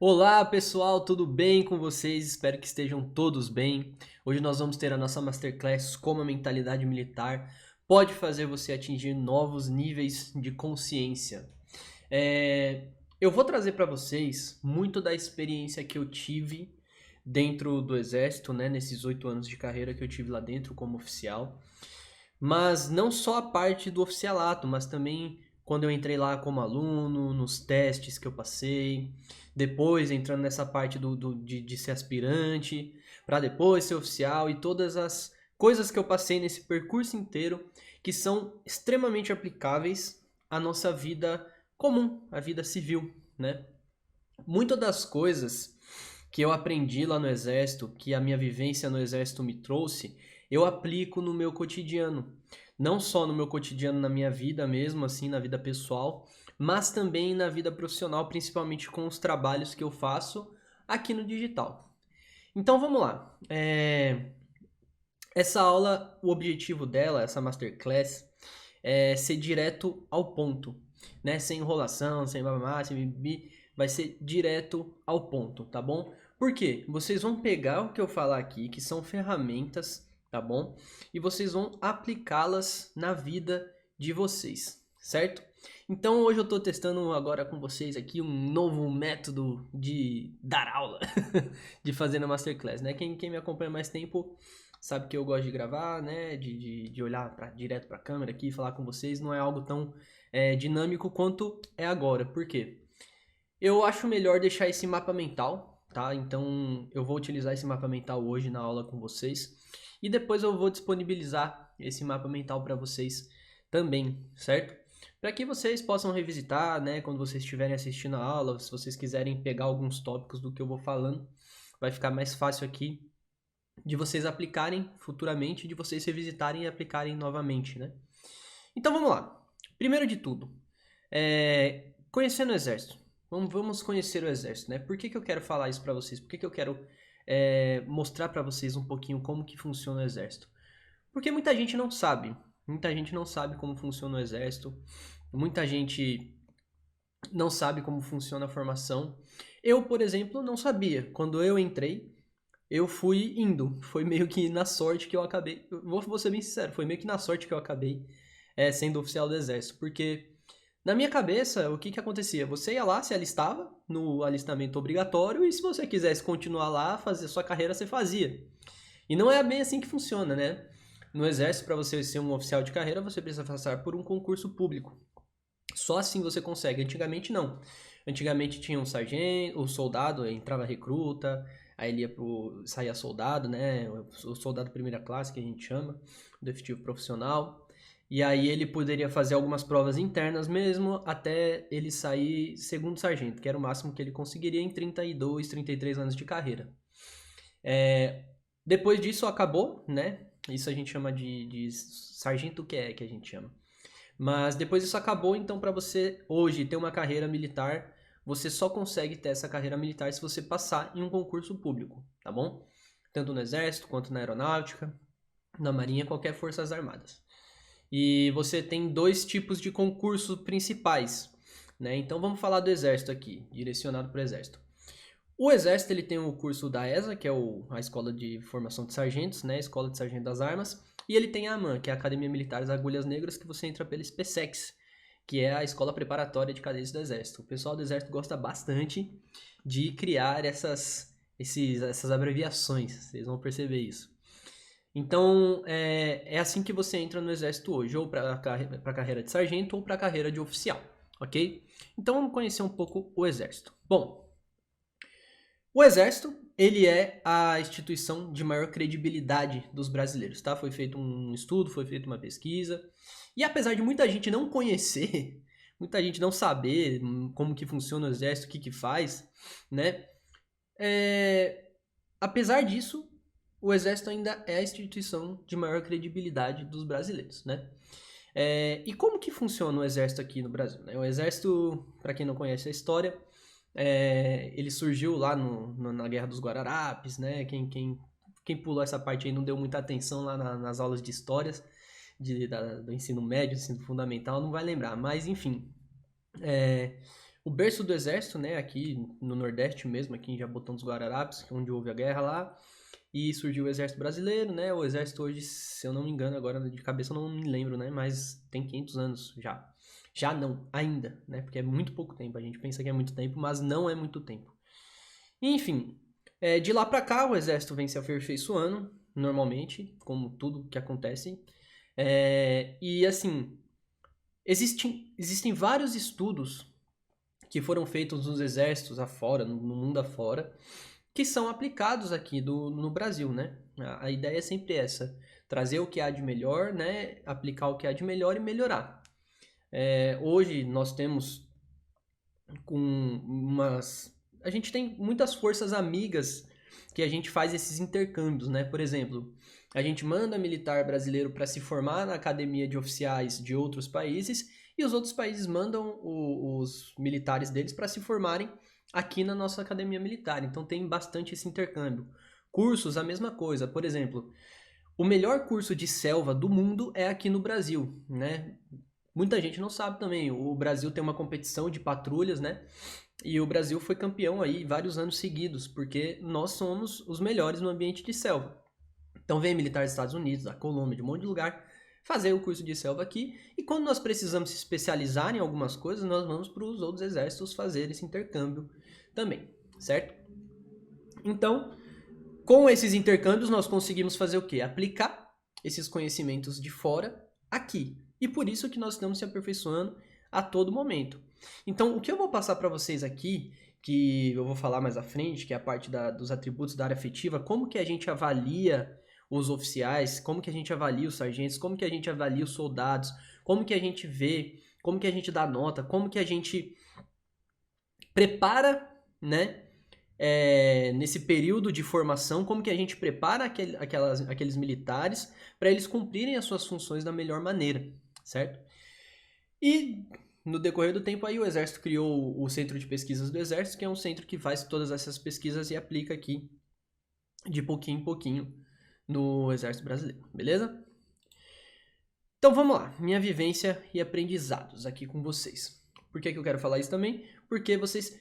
Olá pessoal, tudo bem com vocês? Espero que estejam todos bem. Hoje nós vamos ter a nossa Masterclass Como a Mentalidade Militar pode fazer você atingir novos níveis de consciência. Eu vou trazer para vocês muito da experiência que eu tive dentro do Exército, né, nesses 8 anos de carreira que eu tive lá dentro como oficial. Mas não só a parte do oficialato, mas também quando eu entrei lá como aluno, nos testes que eu passei, depois entrando nessa parte de ser aspirante, para depois ser oficial e todas as coisas que eu passei nesse percurso inteiro que são extremamente aplicáveis à nossa vida comum, à vida civil, né? Muitas das coisas que eu aprendi lá no exército, que a minha vivência no exército me trouxe, eu aplico no meu cotidiano. Não só no meu cotidiano na minha vida mesmo, assim, na vida pessoal, mas também na vida profissional, principalmente com os trabalhos que eu faço aqui no digital. Então vamos lá. Essa aula, o objetivo dela, essa masterclass, é ser direto ao ponto, né? Sem enrolação, sem babá, sem bibi, vai ser direto ao ponto, tá bom? Por quê? Vocês vão pegar o que eu falar aqui, que são ferramentas, tá bom? E vocês vão aplicá-las na vida de vocês, certo? Então hoje eu estou testando agora com vocês aqui um novo método de dar aula, de fazer na Masterclass, né? Quem me acompanha mais tempo sabe que eu gosto de gravar, né? De olhar direto para a câmera aqui e falar com vocês. Não é algo tão dinâmico quanto é agora. Por quê? Eu acho melhor deixar esse mapa mental, tá? Então eu vou utilizar esse mapa mental hoje na aula com vocês. E depois eu vou disponibilizar esse mapa mental para vocês também, certo? Para que vocês possam revisitar, né? Quando vocês estiverem assistindo a aula, se vocês quiserem pegar alguns tópicos do que eu vou falando, vai ficar mais fácil aqui de vocês aplicarem futuramente, de vocês revisitarem e aplicarem novamente, né? Então vamos lá. Primeiro de tudo, conhecendo o exército. Vamos conhecer o exército, né? Por que eu quero falar isso para vocês? Por que eu quero mostrar para vocês um pouquinho como que funciona o exército? Porque muita gente não sabe. Muita gente não sabe como funciona o exército. Muita gente não sabe como funciona a formação. Eu, por exemplo, não sabia. Quando eu entrei, eu fui indo. Foi meio que na sorte que eu acabei. Vou ser bem sincero, foi meio que na sorte que eu acabei sendo oficial do exército. Porque na minha cabeça, o que que acontecia? Você ia lá, se alistava no alistamento obrigatório, e se você quisesse continuar lá, fazer sua carreira, você fazia. E não é bem assim que funciona, né? No exército, para você ser um oficial de carreira, você precisa passar por um concurso público. Só assim você consegue. Antigamente não. Antigamente tinha um sargento, o soldado entrava recruta, aí ele ia saía soldado, né? O soldado primeira classe que a gente chama, do efetivo profissional. E aí ele poderia fazer algumas provas internas mesmo, até ele sair segundo sargento, que era o máximo que ele conseguiria em 32, 33 anos de carreira. Depois disso acabou, né? Isso a gente chama de sargento que a gente chama. Mas depois isso acabou, então para você hoje ter uma carreira militar, você só consegue ter essa carreira militar se você passar em um concurso público, tá bom? Tanto no exército quanto na aeronáutica, na marinha, qualquer forças armadas. E você tem dois tipos de concursos principais, né? Então vamos falar do exército aqui, direcionado para o exército. O exército ele tem o curso da ESA, que é a Escola de Formação de Sargentos, né? Escola de Sargento das Armas, e ele tem a AMAN, que é a Academia Militar das Agulhas Negras, que você entra pela SPSEX, que é a Escola Preparatória de Cadetes do Exército. O pessoal do Exército gosta bastante de criar essas abreviações, vocês vão perceber isso. Então, é assim que você entra no Exército hoje, ou para a carreira de sargento ou para a carreira de oficial, ok? Então, vamos conhecer um pouco o Exército. Bom, o Exército, ele é a instituição de maior credibilidade dos brasileiros, tá? Foi feito um estudo, foi feita uma pesquisa. E apesar de muita gente não conhecer, muita gente não saber como que funciona o Exército, o que que faz, né? Apesar disso, o Exército ainda é a instituição de maior credibilidade dos brasileiros, né? E como que funciona o Exército aqui no Brasil, né? O Exército, para quem não conhece a história, ele surgiu lá na Guerra dos Guararapes, né? Quem pulou essa parte aí não deu muita atenção lá nas aulas de histórias do ensino médio, ensino fundamental, não vai lembrar. Mas, enfim, o berço do exército, né, aqui no Nordeste mesmo, aqui em Jabotão dos Guararapes, onde houve a guerra lá, e surgiu o exército brasileiro, né, o exército hoje, se eu não me engano, agora de cabeça eu não me lembro, né, mas tem 500 anos já. Já não, ainda, né, porque é muito pouco tempo, a gente pensa que é muito tempo, mas não é muito tempo. Enfim, de lá pra cá o exército vem se aperfeiçoando, normalmente, como tudo que acontece, e assim, existem vários estudos que foram feitos nos exércitos afora, no mundo afora, que são aplicados aqui no Brasil, né? A ideia é sempre essa, trazer o que há de melhor, né? Aplicar o que há de melhor e melhorar. Hoje nós temos a gente tem muitas forças amigas que a gente faz esses intercâmbios, né? Por exemplo, a gente manda militar brasileiro para se formar na academia de oficiais de outros países e os outros países mandam os militares deles para se formarem aqui na nossa academia militar. Então tem bastante esse intercâmbio. Cursos, a mesma coisa. Por exemplo, o melhor curso de selva do mundo é aqui no Brasil, né? Muita gente não sabe também. O Brasil tem uma competição de patrulhas, né? E o Brasil foi campeão aí vários anos seguidos, porque nós somos os melhores no ambiente de selva. Então vem militar dos Estados Unidos, da Colômbia, de um monte de lugar, fazer o curso de selva aqui. E quando nós precisamos se especializar em algumas coisas, nós vamos para os outros exércitos fazer esse intercâmbio também, certo? Então, com esses intercâmbios, nós conseguimos fazer o quê? Aplicar esses conhecimentos de fora aqui. E por isso que nós estamos se aperfeiçoando a todo momento. Então, o que eu vou passar para vocês aqui, que eu vou falar mais à frente, que é a parte dos atributos da área afetiva, como que a gente avalia os oficiais, como que a gente avalia os sargentos, como que a gente avalia os soldados, como que a gente vê, como que a gente dá nota, como que a gente prepara, né? Nesse período de formação, como que a gente prepara aqueles militares para eles cumprirem as suas funções da melhor maneira, certo? E no decorrer do tempo aí o Exército criou o Centro de Pesquisas do Exército, que é um centro que faz todas essas pesquisas e aplica aqui de pouquinho em pouquinho no Exército Brasileiro, beleza? Então vamos lá, minha vivência e aprendizados aqui com vocês. Por que eu quero falar isso também? Porque vocês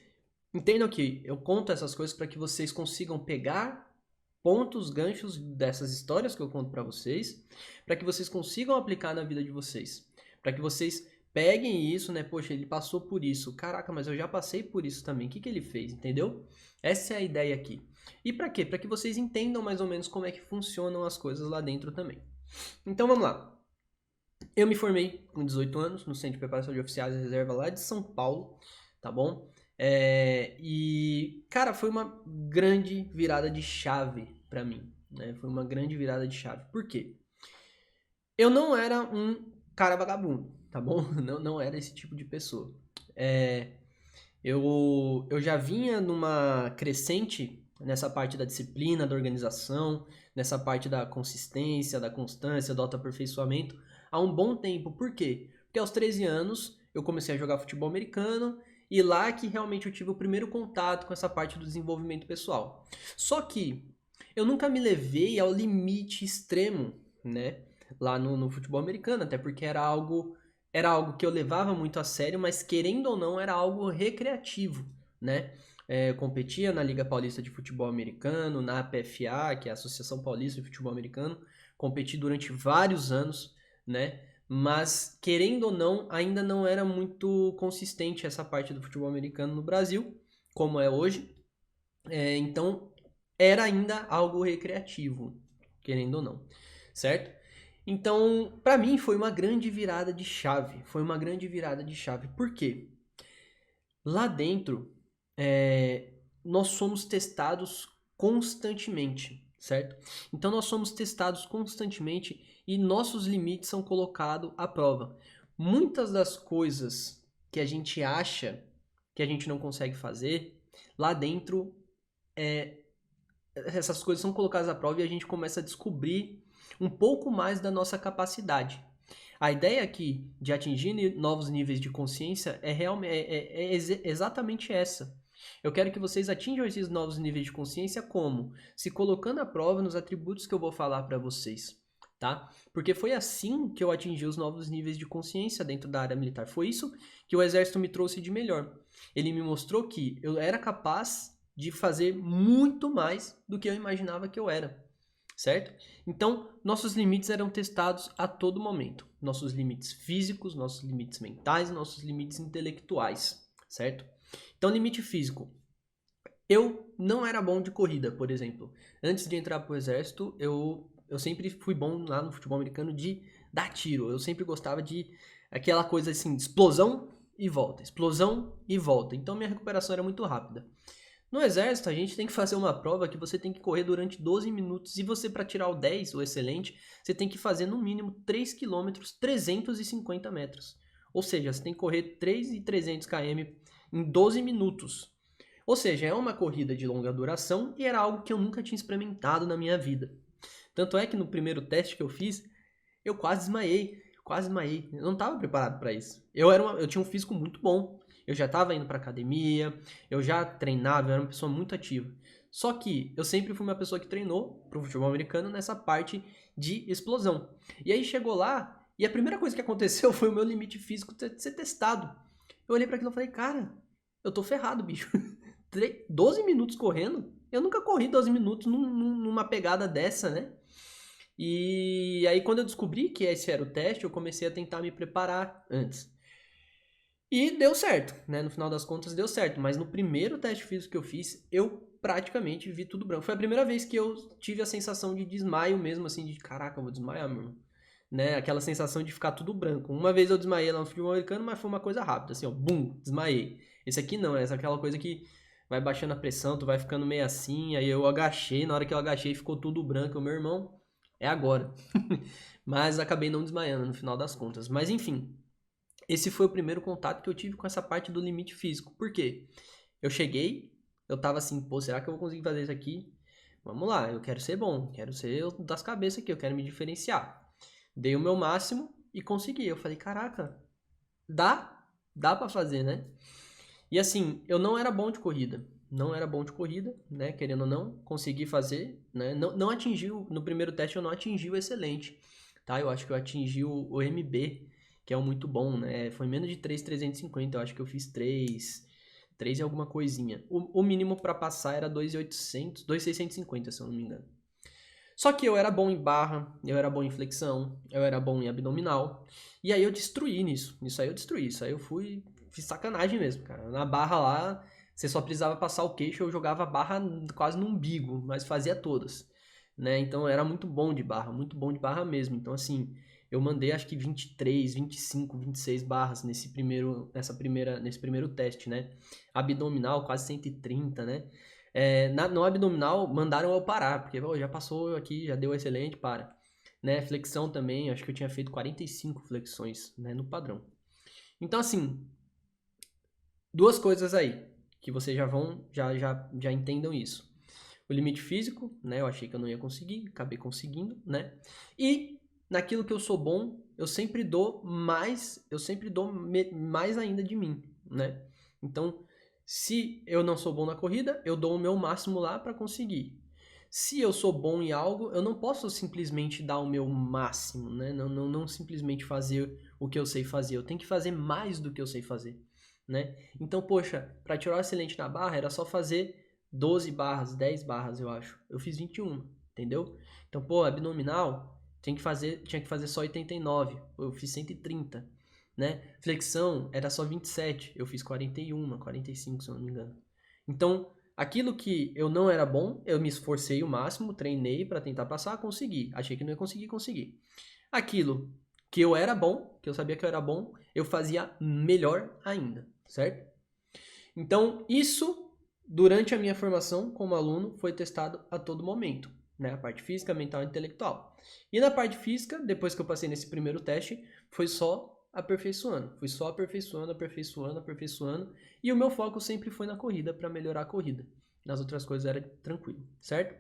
entendam que eu conto essas coisas para que vocês consigam pegar pontos, ganchos dessas histórias que eu conto para vocês, para que vocês consigam aplicar na vida de vocês, para que vocês peguem isso, né? Poxa, ele passou por isso. Caraca, mas eu já passei por isso também. O que ele fez, entendeu? Essa é a ideia aqui. E para quê? Para que vocês entendam mais ou menos como é que funcionam as coisas lá dentro também. Então vamos lá. Eu me formei com 18 anos no Centro de Preparação de Oficiais da Reserva lá de São Paulo, tá bom? E, cara, foi uma grande virada de chave pra mim, né? Foi uma grande virada de chave. Por quê? Eu não era um cara vagabundo, tá bom? Não era esse tipo de pessoa. Eu já vinha numa crescente nessa parte da disciplina, da organização, nessa parte da consistência, da constância, do autoaperfeiçoamento há um bom tempo. Por quê? Porque aos 13 anos eu comecei a jogar futebol americano e lá que realmente eu tive o primeiro contato com essa parte do desenvolvimento pessoal. Só que eu nunca me levei ao limite extremo, né? Lá no futebol americano, até porque era algo que eu levava muito a sério, mas querendo ou não, era algo recreativo, né? Eu competia na Liga Paulista de Futebol Americano, na APFA, que é a Associação Paulista de Futebol Americano, competi durante vários anos, né? Mas, querendo ou não, ainda não era muito consistente essa parte do futebol americano no Brasil, como é hoje. Então, era ainda algo recreativo, querendo ou não, certo? Então, para mim foi uma grande virada de chave. Foi uma grande virada de chave. Por quê? Lá dentro, nós somos testados constantemente, certo? Então, nós somos testados constantemente e nossos limites são colocados à prova. Muitas das coisas que a gente acha que a gente não consegue fazer, lá dentro, essas coisas são colocadas à prova e a gente começa a descobrir um pouco mais da nossa capacidade. A ideia aqui de atingir novos níveis de consciência é exatamente essa. Eu quero que vocês atinjam esses novos níveis de consciência como? Se colocando à prova nos atributos que eu vou falar para vocês. tá? Porque foi assim que eu atingi os novos níveis de consciência dentro da área militar. Foi isso que o exército me trouxe de melhor. Ele me mostrou que eu era capaz de fazer muito mais do que eu imaginava que eu era, certo? Então, nossos limites eram testados a todo momento. Nossos limites físicos, nossos limites mentais, nossos limites intelectuais, certo? Então, limite físico. Eu não era bom de corrida, por exemplo. Antes de entrar pro exército, eu sempre fui bom lá no futebol americano de dar tiro. Eu sempre gostava de aquela coisa assim, de explosão e volta, explosão e volta. Então minha recuperação era muito rápida. No exército, a gente tem que fazer uma prova que você tem que correr durante 12 minutos. E você, para tirar o 10, o excelente, você tem que fazer no mínimo 3 quilômetros, 350 metros. Ou seja, você tem que correr 3.300 km em 12 minutos. Ou seja, é uma corrida de longa duração e era algo que eu nunca tinha experimentado na minha vida. Tanto é que no primeiro teste que eu fiz, eu quase desmaiei. Quase desmaiei. Eu não estava preparado para isso. Eu tinha um físico muito bom. Eu já estava indo para academia, eu já treinava, eu era uma pessoa muito ativa. Só que eu sempre fui uma pessoa que treinou para o futebol americano nessa parte de explosão. E aí chegou lá e a primeira coisa que aconteceu foi o meu limite físico ser testado. Eu olhei para aquilo e falei, cara, eu tô ferrado, bicho. 12 minutos correndo? Eu nunca corri 12 minutos numa pegada dessa, né? E aí quando eu descobri que esse era o teste, eu comecei a tentar me preparar antes. E deu certo, né? No final das contas deu certo, mas no primeiro teste físico que eu fiz, eu praticamente vi tudo branco. Foi a primeira vez que eu tive a sensação de desmaio mesmo, assim, de caraca, eu vou desmaiar, meu irmão. Né? Aquela sensação de ficar tudo branco. Uma vez eu desmaiei lá no futebol americano, mas foi uma coisa rápida, assim, ó, bum, desmaiei. Esse aqui não, essa é aquela coisa que vai baixando a pressão, tu vai ficando meio assim, aí eu agachei, na hora que eu agachei ficou tudo branco, meu irmão, é agora. Mas acabei não desmaiando no final das contas. Mas enfim, esse foi o primeiro contato que eu tive com essa parte do limite físico. Por quê? Eu cheguei, eu tava assim, pô, será que eu vou conseguir fazer isso aqui? Vamos lá, eu quero ser bom, quero ser das cabeças aqui, eu quero me diferenciar. Dei o meu máximo e consegui. Eu falei, caraca, dá pra fazer, né? E assim, eu não era bom de corrida. Não era bom de corrida, né? Querendo ou não, consegui fazer, né? Não atingiu, no primeiro teste eu não atingi o excelente, tá? Eu acho que eu atingi o MB, que é o muito bom, né? Foi menos de 3.350, eu acho que eu fiz 3 e alguma coisinha. O mínimo para passar era 2.800, 2.650, se eu não me engano. Só que eu era bom em barra, eu era bom em flexão, eu era bom em abdominal. E aí eu destruí nisso. Isso aí eu destruí. Isso aí eu fiz sacanagem mesmo, cara. Na barra lá, você só precisava passar o queixo, eu jogava a barra quase no umbigo, mas fazia todas. Né? Então eu era muito bom de barra mesmo. Então assim, eu mandei acho que 23, 25, 26 barras nesse primeiro teste, né? Abdominal quase 130, né? No abdominal, mandaram eu parar, porque já passou aqui, já deu excelente, para. Né? Flexão também, acho que eu tinha feito 45 flexões, né, no padrão. Então, assim, duas coisas aí, que vocês já entendam isso. O limite físico, né, eu achei que eu não ia conseguir, acabei conseguindo, né? E naquilo que eu sou bom, eu sempre dou mais ainda de mim, né? Então, se eu não sou bom na corrida, eu dou o meu máximo lá para conseguir. Se eu sou bom em algo, eu não posso simplesmente dar o meu máximo, né? Não simplesmente fazer o que eu sei fazer. Eu tenho que fazer mais do que eu sei fazer, né? Então, poxa, para tirar o excelente na barra era só fazer 12 barras, 10 barras, eu acho. Eu fiz 21, entendeu? Então, pô, abdominal tinha que fazer só 89. Eu fiz 130, né? Flexão era só 27, eu fiz 41, 45, se eu não me engano. Então, aquilo que eu não era bom, eu me esforcei o máximo, treinei para tentar passar, consegui. Achei que não ia conseguir, consegui. Aquilo que eu era bom, que eu sabia que eu era bom, eu fazia melhor ainda, certo? Então, isso, durante a minha formação como aluno, foi testado a todo momento, né? A parte física, mental e intelectual. E na parte física, depois que eu passei nesse primeiro teste, foi só aperfeiçoando. Fui só aperfeiçoando, aperfeiçoando, aperfeiçoando. E o meu foco sempre foi na corrida, para melhorar a corrida. Nas outras coisas era tranquilo, certo?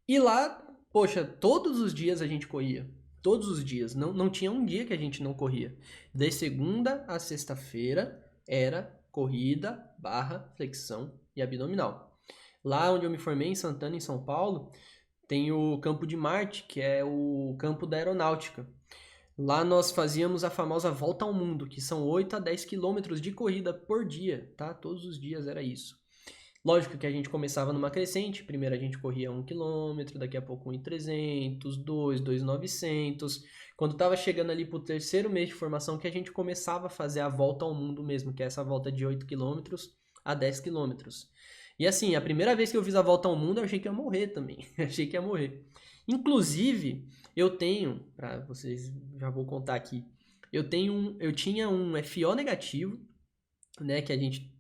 E lá, poxa, todos os dias a gente corria. Todos os dias. Não tinha um dia que a gente não corria. De segunda a sexta-feira era corrida, barra, flexão e abdominal. Lá onde eu me formei, em Santana, em São Paulo, tem o Campo de Marte, que é o campo da aeronáutica. Lá nós fazíamos a famosa volta ao mundo, que são 8 a 10 quilômetros de corrida por dia, tá? Todos os dias era isso. Lógico que a gente começava numa crescente, primeiro a gente corria 1 km, daqui a pouco 1,300, 2, 2,900. Quando estava chegando ali pro terceiro mês de formação, que a gente começava a fazer a volta ao mundo mesmo, que é essa volta de 8 km a 10 km. E assim, a primeira vez que eu fiz a volta ao mundo, eu achei que ia morrer também. Achei que ia morrer. Inclusive, eu tenho, para vocês, já vou contar aqui, eu tinha um FO negativo, né, que a gente,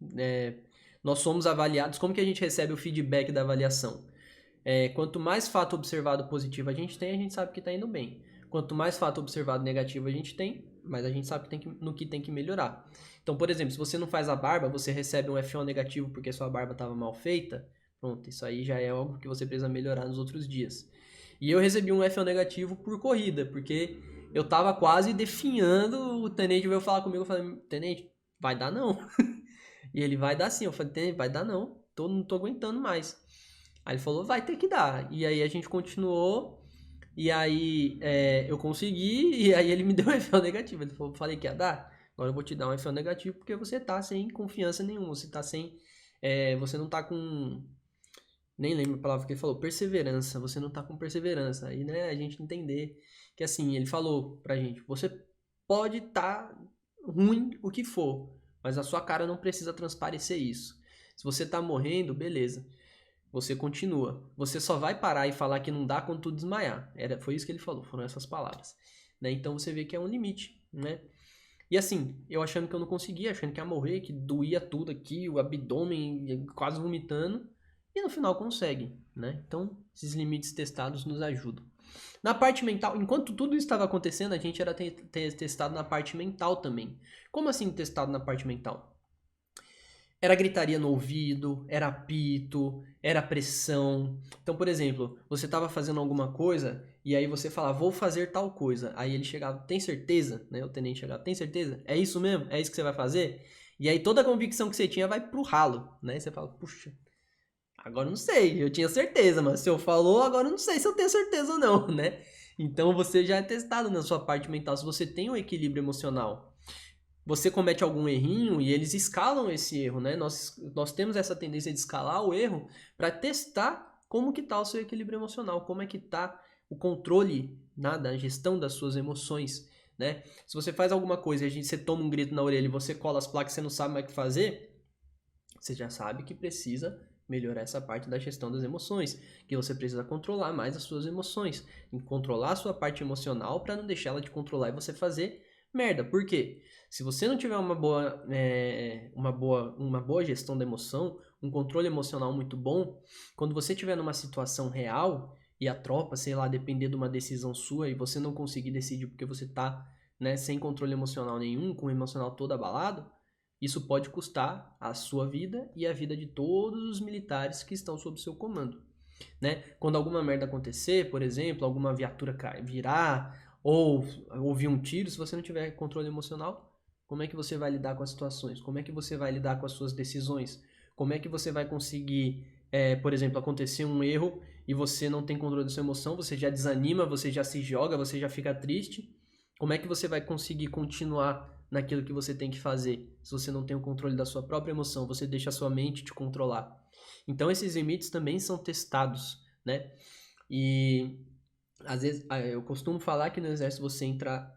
nós somos avaliados, como que a gente recebe o feedback da avaliação? Quanto mais fato observado positivo a gente sabe que está indo bem. Quanto mais fato observado negativo a gente tem, mais a gente sabe no que tem que melhorar. Então, por exemplo, se você não faz a barba, você recebe um FO negativo porque sua barba estava mal feita, pronto, isso aí já é algo que você precisa melhorar nos outros dias. E eu recebi um FO negativo por corrida, porque eu tava quase definhando, o tenente veio falar comigo, eu falei, tenente, vai dar não. E ele, vai dar sim. Eu falei, tenente, vai dar não, não tô aguentando mais. Aí ele falou, vai ter que dar. E aí a gente continuou, e aí eu consegui, e aí ele me deu um FO negativo. Ele falou, falei que ia dar, agora eu vou te dar um FO negativo, porque você tá sem confiança nenhuma, você tá sem, você não tá com, nem lembro a palavra que ele falou, perseverança, você não tá com perseverança. Aí, né, a gente entender que assim, ele falou pra gente, você pode tá ruim o que for, mas a sua cara não precisa transparecer isso. Se você tá morrendo, beleza. Você continua. Você só vai parar e falar que não dá quando tu desmaiar. Foi isso que ele falou, foram essas palavras. Né? Então você vê que é um limite, né? E assim, eu achando que eu não conseguia, achando que ia morrer, que doía tudo aqui, o abdômen quase vomitando, e no final consegue, né? Então, esses limites testados nos ajudam. Na parte mental, enquanto tudo isso estava acontecendo, a gente era testado na parte mental também. Como assim testado na parte mental? Era gritaria no ouvido, era apito, era pressão. Então, por exemplo, você estava fazendo alguma coisa e aí você falava, vou fazer tal coisa. Aí ele chegava, tem certeza? Né? O tenente chegava, tem certeza? É isso mesmo? É isso que você vai fazer? E aí toda a convicção que você tinha vai pro ralo, né? E você fala, puxa, agora não sei, eu tinha certeza, mas se eu falou, agora não sei se eu tenho certeza ou não, né? Então você já é testado na sua parte mental, se você tem um equilíbrio emocional. Você comete algum errinho e eles escalam esse erro, né? Nós temos essa tendência de escalar o erro para testar como que tá o seu equilíbrio emocional, como é que tá o controle, né, da gestão das suas emoções, né? Se você faz alguma coisa e você toma um grito na orelha e você cola as placas e você não sabe mais o que fazer, você já sabe que precisa melhorar essa parte da gestão das emoções, que você precisa controlar mais as suas emoções, controlar a sua parte emocional para não deixar ela te controlar e você fazer merda. Por quê? Se você não tiver uma boa gestão da emoção, um controle emocional muito bom, quando você estiver numa situação real e a tropa, sei lá, depender de uma decisão sua e você não conseguir decidir porque você tá, né, sem controle emocional nenhum, com o emocional todo abalado, isso pode custar a sua vida e a vida de todos os militares que estão sob seu comando, né? Quando alguma merda acontecer, por exemplo, alguma viatura virar ou ouvir um tiro, se você não tiver controle emocional, como é que você vai lidar com as situações? Como é que você vai lidar com as suas decisões? Como é que você vai conseguir, por exemplo, acontecer um erro e você não tem controle da sua emoção, você já desanima, você já se joga, você já fica triste? Como é que você vai conseguir continuar naquilo que você tem que fazer se você não tem o controle da sua própria emoção, você deixa a sua mente te controlar? Então esses limites também são testados, né? E às vezes eu costumo falar que no exército você entra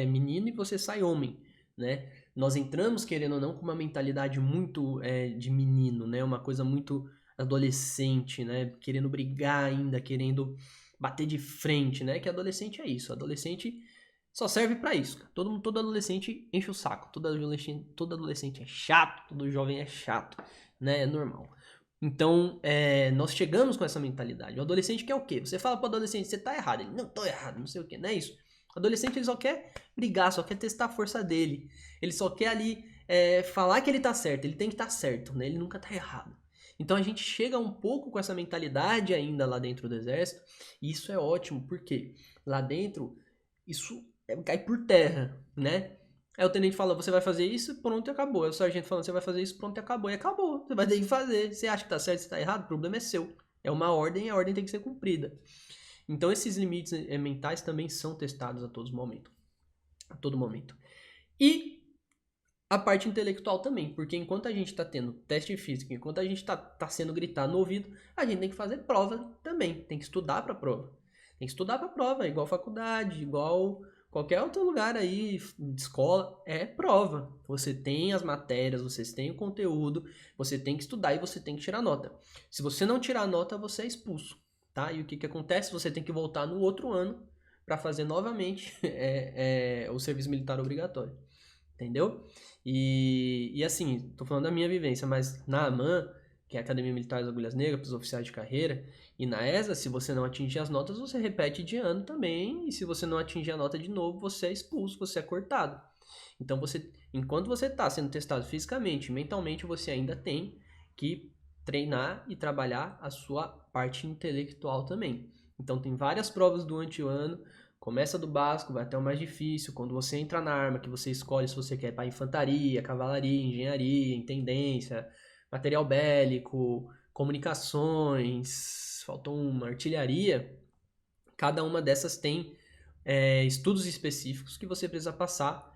menino e você sai homem, né? Nós entramos, querendo ou não, com uma mentalidade muito de menino, né? Uma coisa muito adolescente, né? Querendo brigar ainda, querendo bater de frente, né? Que adolescente é isso. Adolescente só serve pra isso. Todo adolescente enche o saco. Todo adolescente é chato, todo jovem é chato, né? É normal. Então, nós chegamos com essa mentalidade. O adolescente quer o quê? Você fala pro adolescente, você tá errado. Ele, não, tô errado, não sei o quê. Não é isso. O adolescente ele só quer brigar, só quer testar a força dele. Ele só quer ali falar que ele tá certo. Ele tem que estar certo, né? Ele nunca tá errado. Então a gente chega um pouco com essa mentalidade ainda lá dentro do exército. E isso é ótimo, porque lá dentro, isso cai por terra, né? Aí o tenente fala, você vai fazer isso, pronto e acabou. Aí o sargento falando, você vai fazer isso, pronto e acabou. E acabou, você vai ter que fazer. Você acha que tá certo, se tá errado, o problema é seu, É uma ordem e a ordem tem que ser cumprida. Então esses limites mentais também são testados a todo momento. A todo momento. E a parte intelectual também, porque enquanto a gente está tendo teste físico, enquanto a gente está sendo gritado no ouvido, a gente tem que fazer prova também, tem que estudar para a prova. Tem que estudar para a prova, igual faculdade, igual qualquer outro lugar aí de escola, é prova. Você tem as matérias, você tem o conteúdo, você tem que estudar e você tem que tirar nota. Se você não tirar nota, você é expulso, tá? E o que acontece? Você tem que voltar no outro ano para fazer novamente o serviço militar obrigatório. Entendeu? E assim, tô falando da minha vivência, mas na AMAN, que é a Academia Militar das Agulhas Negras, para os oficiais de carreira, e na ESA, se você não atingir as notas, você repete de ano também, e se você não atingir a nota de novo, você é expulso, você é cortado. Então, enquanto você está sendo testado fisicamente, mentalmente, você ainda tem que treinar e trabalhar a sua parte intelectual também. Então, tem várias provas durante o ano. Começa do básico, vai até o mais difícil. Quando você entra na arma, que você escolhe se você quer para infantaria, cavalaria, engenharia, intendência, material bélico, comunicações, faltou uma artilharia. Cada uma dessas tem estudos específicos que você precisa passar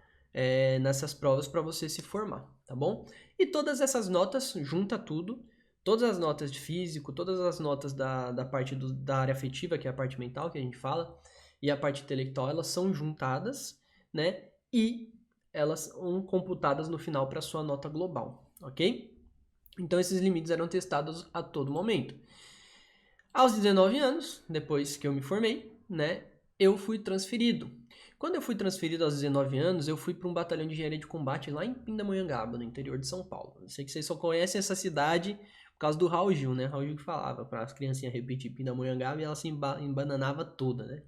nessas provas para você se formar, tá bom? E todas essas notas, junta tudo, todas as notas de físico, todas as notas da parte da área afetiva, que é a parte mental que a gente fala, e a parte intelectual, elas são juntadas, né? E elas são computadas no final para a sua nota global, ok? Então esses limites eram testados a todo momento. Aos 19 anos, depois que eu me formei, né, eu fui transferido. Quando eu fui transferido aos 19 anos, eu fui para um batalhão de engenharia de combate lá em Pindamonhangaba, no interior de São Paulo. Eu sei que vocês só conhecem essa cidade por causa do Raul Gil, né? Raul Gil que falava para as criancinhas repetir Pindamonhangaba e ela se embananava toda, né?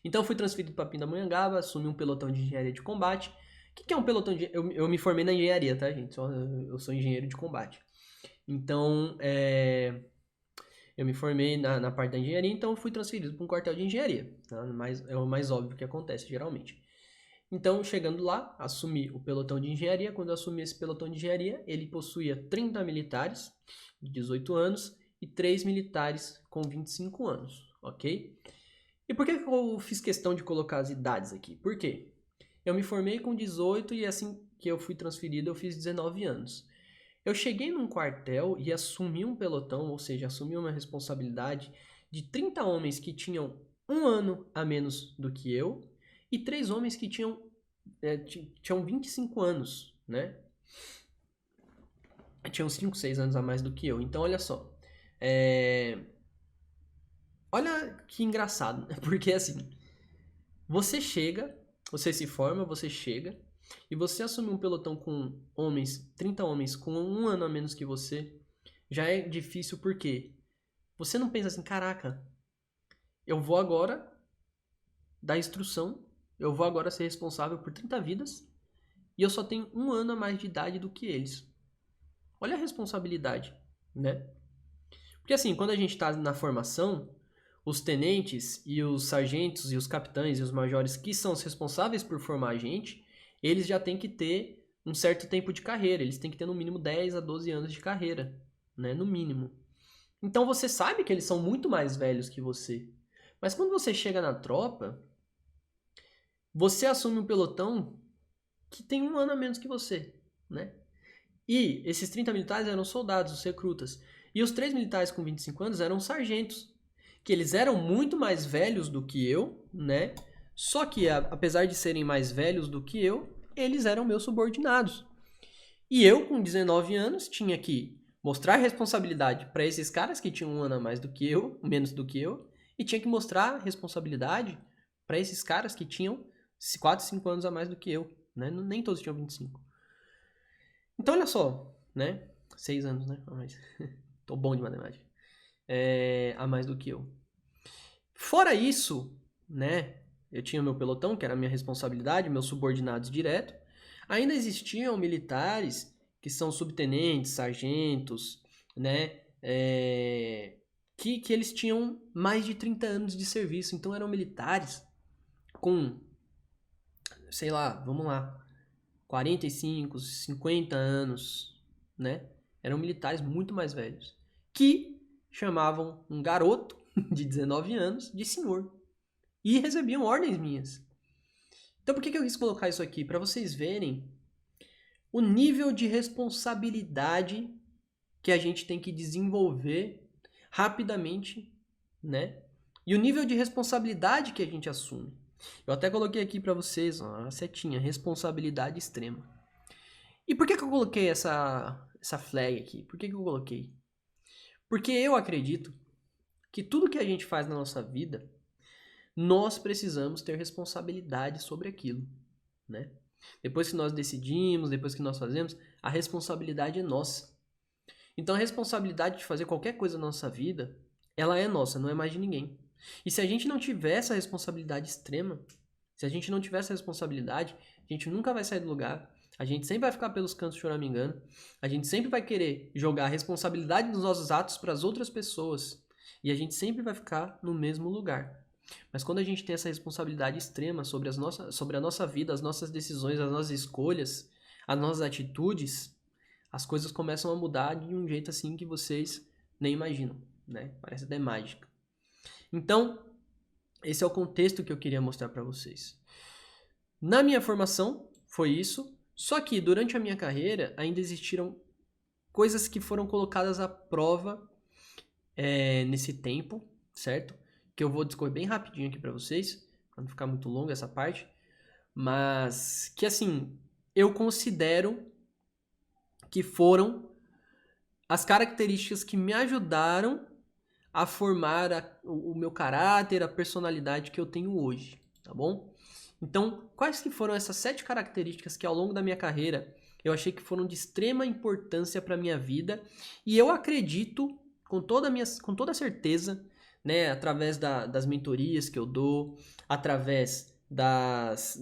Então eu fui transferido para Pindamonhangaba, assumi um pelotão de engenharia de combate. O que é um pelotão de... Eu me formei na engenharia, tá, gente? Eu sou engenheiro de combate. Então, eu me formei na parte da engenharia, então fui transferido para um quartel de engenharia. Tá? É o mais óbvio que acontece, geralmente. Então, chegando lá, assumi o pelotão de engenharia. Quando eu assumi esse pelotão de engenharia, ele possuía 30 militares de 18 anos e 3 militares com 25 anos, ok? E por que eu fiz questão de colocar as idades aqui? Por quê? Eu me formei com 18 e assim que eu fui transferido eu fiz 19 anos. Eu cheguei num quartel e assumi um pelotão, ou seja, assumi uma responsabilidade de 30 homens que tinham um ano a menos do que eu e 3 homens que tinham 25 anos, né? Tinham 5, 6 anos a mais do que eu. Então, olha só. Olha que engraçado, né? Porque assim, você chega, você se forma, você chega e você assume um pelotão com homens, 30 homens com um ano a menos que você, já é difícil porque você não pensa assim, caraca, eu vou agora dar instrução, eu vou agora ser responsável por 30 vidas e eu só tenho um ano a mais de idade do que eles. Olha a responsabilidade, né? Porque assim, quando a gente está na formação, os tenentes e os sargentos e os capitães e os majores que são os responsáveis por formar a gente, eles já têm que ter um certo tempo de carreira, eles têm que ter no mínimo 10 a 12 anos de carreira, né, no mínimo. Então você sabe que eles são muito mais velhos que você. Mas quando você chega na tropa, você assume um pelotão que tem um ano a menos que você, né? E esses 30 militares eram soldados, os recrutas. E os 3 militares com 25 anos eram sargentos, que eles eram muito mais velhos do que eu, né? Só que, apesar de serem mais velhos do que eu, eles eram meus subordinados. E eu, com 19 anos, tinha que mostrar responsabilidade para esses caras que tinham um ano a mais do que eu, menos do que eu, e tinha que mostrar responsabilidade para esses caras que tinham 4, 5 anos a mais do que eu, né? Nem todos tinham 25. Então, olha só, né? 6 anos, né? A mais. Tô bom de matemática. A mais do que eu. Fora isso, né? Eu tinha meu pelotão, que era a minha responsabilidade, meus subordinados direto. Ainda existiam militares que são subtenentes, sargentos, né? Que eles tinham mais de 30 anos de serviço. Então eram militares com, sei lá, vamos lá, 45, 50 anos, né? Eram militares muito mais velhos. Que chamavam um garoto de 19 anos de senhor e recebiam ordens minhas. Então por que eu quis colocar isso aqui? Para vocês verem o nível de responsabilidade que a gente tem que desenvolver rapidamente, né? E o nível de responsabilidade que a gente assume. Eu até coloquei aqui para vocês, ó, a setinha, responsabilidade extrema. E por que eu coloquei essa flag aqui? Por que eu coloquei? Porque eu acredito que tudo que a gente faz na nossa vida, nós precisamos ter responsabilidade sobre aquilo, né? Depois que nós decidimos, depois que nós fazemos, a responsabilidade é nossa. Então a responsabilidade de fazer qualquer coisa na nossa vida, ela é nossa, não é mais de ninguém. E se a gente não tiver essa responsabilidade extrema, se a gente não tiver essa responsabilidade, a gente nunca vai sair do lugar, a gente sempre vai ficar pelos cantos choramingando, a gente sempre vai querer jogar a responsabilidade dos nossos atos para as outras pessoas e a gente sempre vai ficar no mesmo lugar. Mas quando a gente tem essa responsabilidade extrema sobre a nossa vida, as nossas decisões, as nossas escolhas, as nossas atitudes, as coisas começam a mudar de um jeito assim que vocês nem imaginam, né? Parece até mágica. Então, esse é o contexto que eu queria mostrar para vocês. Na minha formação, foi isso. Só que durante a minha carreira, ainda existiram coisas que foram colocadas à prova nesse tempo, certo? Que eu vou discorrer bem rapidinho aqui para vocês, para não ficar muito longa essa parte. Mas que assim, eu considero que foram as características que me ajudaram a formar o meu caráter, a personalidade que eu tenho hoje, tá bom? Então, quais que foram essas 7 características que ao longo da minha carreira eu achei que foram de extrema importância para a minha vida e eu acredito com toda certeza, né, através das mentorias que eu dou, através das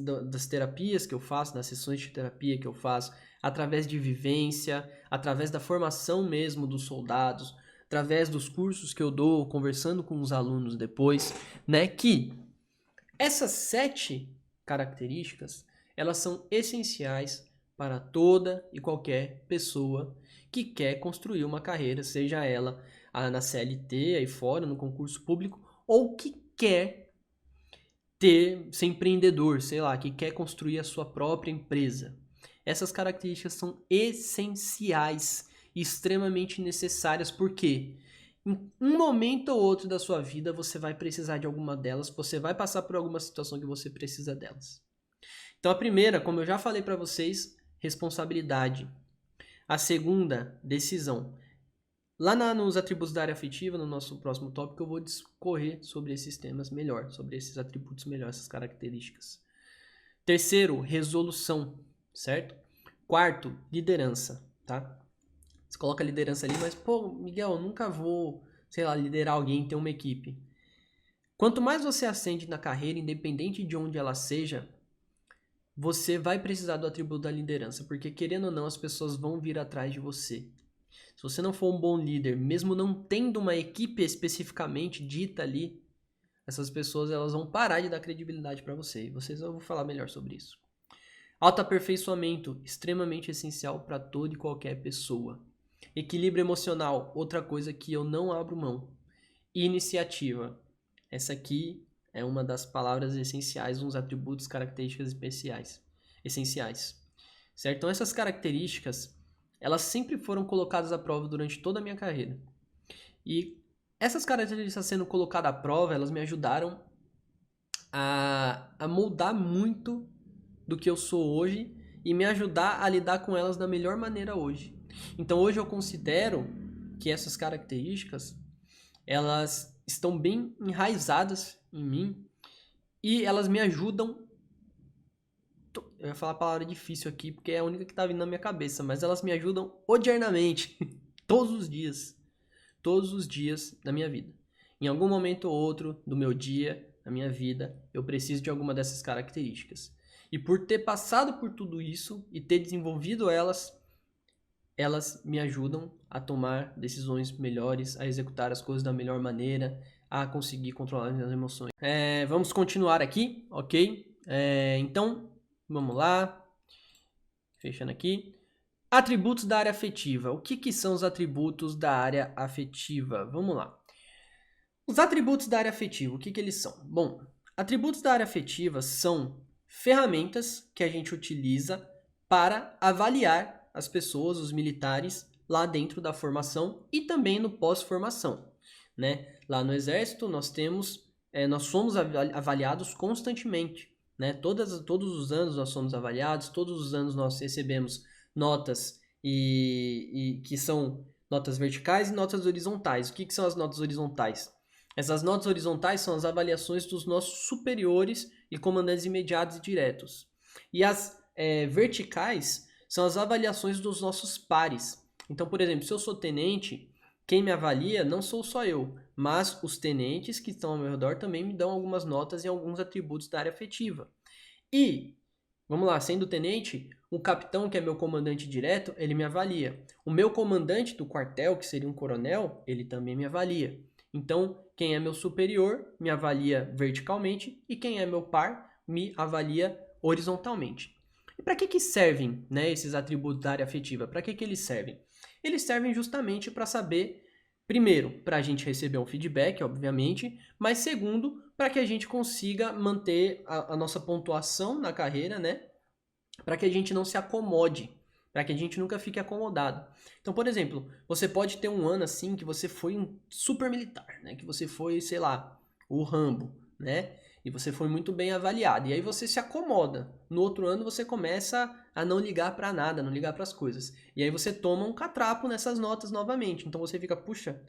terapias que eu faço, das sessões de terapia que eu faço, através de vivência, através da formação mesmo dos soldados, através dos cursos que eu dou, conversando com os alunos depois, né, que essas 7 características, elas são essenciais para toda e qualquer pessoa que quer construir uma carreira, seja ela na CLT, aí fora, no concurso público, ou que quer ser empreendedor, sei lá, que quer construir a sua própria empresa. Essas características são essenciais e extremamente necessárias, porque em um momento ou outro da sua vida você vai precisar de alguma delas, você vai passar por alguma situação que você precisa delas. Então a primeira, como eu já falei para vocês, responsabilidade. A segunda, decisão. Lá nos atributos da área afetiva, no nosso próximo tópico, eu vou discorrer sobre esses temas melhor, sobre esses atributos melhor, essas características. Terceiro, resolução, certo? Quarto, liderança, tá? Você coloca liderança ali, mas, pô, Miguel, eu nunca vou, sei lá, liderar alguém, ter uma equipe. Quanto mais você ascende na carreira, independente de onde ela seja, você vai precisar do atributo da liderança, porque querendo ou não, as pessoas vão vir atrás de você. Se você não for um bom líder, mesmo não tendo uma equipe especificamente dita ali, essas pessoas elas vão parar de dar credibilidade para você. E eu vou falar melhor sobre isso. Autoaperfeiçoamento, extremamente essencial para toda e qualquer pessoa. Equilíbrio emocional, outra coisa que eu não abro mão. Iniciativa, essa aqui é uma das palavras essenciais, uns atributos, características essenciais. Certo? Então essas características, elas sempre foram colocadas à prova durante toda a minha carreira. E essas características sendo colocadas à prova, elas me ajudaram a moldar muito do que eu sou hoje e me ajudar a lidar com elas da melhor maneira hoje. Então hoje eu considero que essas características, elas estão bem enraizadas em mim e elas me ajudam. Eu ia falar a palavra difícil aqui porque é a única que está vindo na minha cabeça, mas elas me ajudam odiernamente, todos os dias da minha vida. Em algum momento ou outro do meu dia, da minha vida, eu preciso de alguma dessas características. E por ter passado por tudo isso e ter desenvolvido elas me ajudam a tomar decisões melhores, a executar as coisas da melhor maneira, a conseguir controlar as minhas emoções. Vamos continuar aqui, ok? Então, vamos lá. Fechando aqui. Atributos da área afetiva. O que são os atributos da área afetiva? Vamos lá. Os atributos da área afetiva, o que eles são? Bom, atributos da área afetiva são ferramentas que a gente utiliza para avaliar as pessoas, os militares, lá dentro da formação e também no pós-formação, né? Lá no Exército nós somos avaliados constantemente, né? Todos os anos nós somos avaliados, todos os anos nós recebemos notas e que são notas verticais e notas horizontais. O que são as notas horizontais? Essas notas horizontais são as avaliações dos nossos superiores e comandantes imediatos e diretos. E as verticais são as avaliações dos nossos pares. Então, por exemplo, se eu sou tenente, quem me avalia não sou só eu, mas os tenentes que estão ao meu redor também me dão algumas notas e alguns atributos da área afetiva. E, vamos lá, sendo tenente, o capitão, que é meu comandante direto, ele me avalia. O meu comandante do quartel, que seria um coronel, ele também me avalia. Então, quem é meu superior me avalia verticalmente e quem é meu par me avalia horizontalmente. E para que servem, né, esses atributos da área afetiva? Para que eles servem? Eles servem justamente para saber, primeiro, para a gente receber um feedback, obviamente, mas segundo, para que a gente consiga manter a nossa pontuação na carreira, né? Para que a gente não se acomode, para que a gente nunca fique acomodado. Então, por exemplo, você pode ter um ano assim que você foi um super militar, né? Que você foi, sei lá, o Rambo, né? E você foi muito bem avaliado. E aí você se acomoda. No outro ano você começa a não ligar para nada, não ligar para as coisas. E aí você toma um catrapo nessas notas novamente. Então você fica, puxa,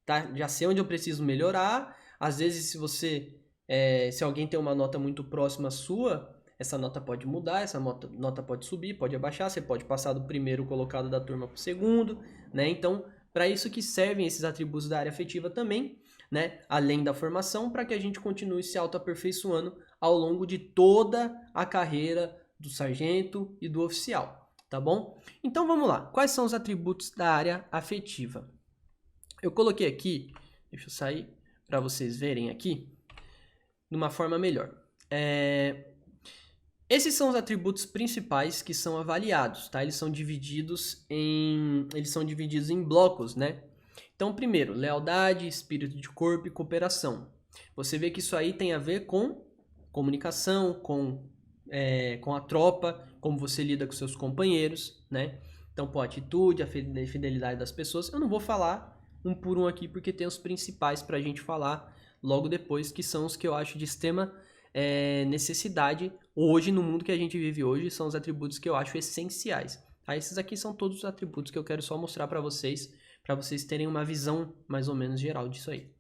tá? Já sei onde eu preciso melhorar. Às vezes, se alguém tem uma nota muito próxima à sua, essa nota pode mudar, essa nota pode subir, pode abaixar, você pode passar do primeiro colocado da turma para o segundo, né? Então, para isso que servem esses atributos da área afetiva também, né? Além da formação, para que a gente continue se autoaperfeiçoando ao longo de toda a carreira do sargento e do oficial, tá bom? Então vamos lá, quais são os atributos da área afetiva? Eu coloquei aqui, deixa eu sair para vocês verem aqui, de uma forma melhor. Esses são os atributos principais que são avaliados, tá? Eles são divididos em blocos, né? Então, primeiro, lealdade, espírito de corpo e cooperação. Você vê que isso aí tem a ver com comunicação, com a tropa, como você lida com seus companheiros, né? Então, pô, a atitude, a fidelidade das pessoas. Eu não vou falar um por um aqui, porque tem os principais pra gente falar logo depois, que são os que eu acho de extrema necessidade hoje, no mundo que a gente vive hoje, são os atributos que eu acho essenciais. Tá? Esses aqui são todos os atributos que eu quero só mostrar para vocês terem uma visão mais ou menos geral disso aí.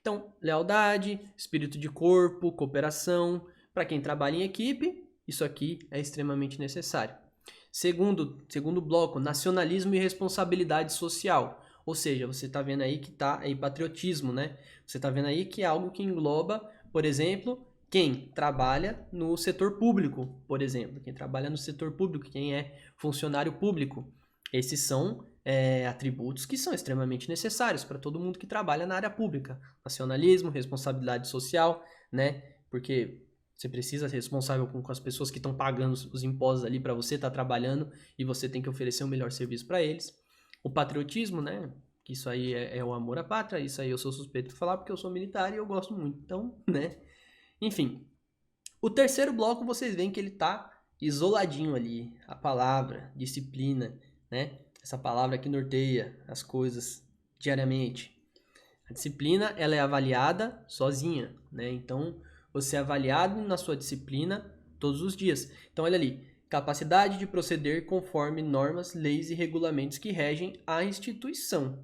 Então, lealdade, espírito de corpo, cooperação. Para quem trabalha em equipe, isso aqui é extremamente necessário. Segundo bloco, nacionalismo e responsabilidade social. Ou seja, você está vendo aí que está aí patriotismo, né? Você está vendo aí que é algo que engloba, por exemplo, quem trabalha no setor público, por exemplo. Quem trabalha no setor público, quem é funcionário público. Esses são atributos que são extremamente necessários para todo mundo que trabalha na área pública. Nacionalismo, responsabilidade social, né? Porque você precisa ser responsável com as pessoas que estão pagando os impostos ali para você estar trabalhando e você tem que oferecer o melhor serviço para eles. O patriotismo, né? Que isso aí é o amor à pátria, isso aí eu sou suspeito de falar porque eu sou militar e eu gosto muito. Então, né? Enfim, o terceiro bloco vocês veem que ele tá isoladinho ali. A palavra, disciplina, né? Essa palavra que norteia as coisas diariamente. A disciplina, ela é avaliada sozinha, né? Então, você é avaliado na sua disciplina todos os dias. Então, olha ali, capacidade de proceder conforme normas, leis e regulamentos que regem a instituição,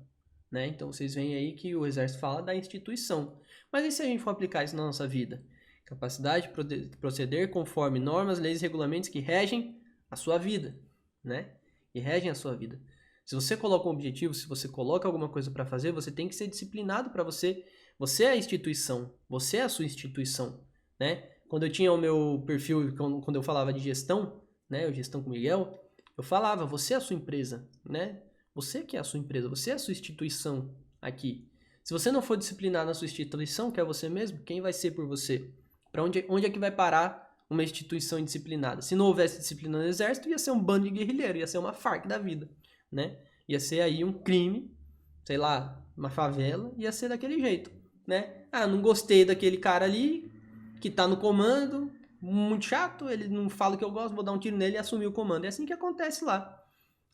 né? Então, vocês veem aí que o Exército fala da instituição. Mas e se a gente for aplicar isso na nossa vida? Capacidade de proceder conforme normas, leis e regulamentos que regem a sua vida, né? E regem a sua vida. Se você coloca um objetivo, se você coloca alguma coisa para fazer, você tem que ser disciplinado para você. Você é a instituição, você é a sua instituição, né? Quando eu tinha o meu perfil, quando eu falava de gestão, né? Gestão com o Miguel, eu falava, você é a sua empresa, né? Você que é a sua empresa, você é a sua instituição aqui. Se você não for disciplinado na sua instituição, que é você mesmo, quem vai ser por você? Para onde é que vai parar uma instituição indisciplinada. Se não houvesse disciplina no exército, ia ser um bando de guerrilheiro, ia ser uma Farc da vida, né? Ia ser aí um crime, sei lá, uma favela, ia ser daquele jeito, né? Ah, não gostei daquele cara ali, que tá no comando, muito chato, ele não fala o que eu gosto, vou dar um tiro nele e assumir o comando. É assim que acontece lá.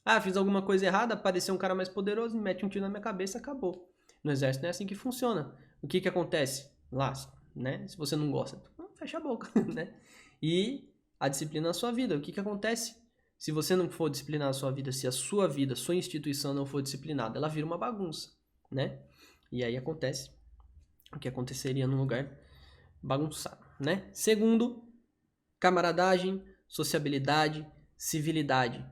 Ah, fiz alguma coisa errada, apareceu um cara mais poderoso, me mete um tiro na minha cabeça, acabou. No exército não é assim que funciona. O que acontece lá, né? Se você não gosta, fecha a boca, né? E a disciplina na sua vida. O que acontece? Se você não for disciplinar a sua vida, se a sua vida, sua instituição não for disciplinada, ela vira uma bagunça, né? E aí acontece o que aconteceria num lugar bagunçado, né? Segundo, camaradagem, sociabilidade, civilidade,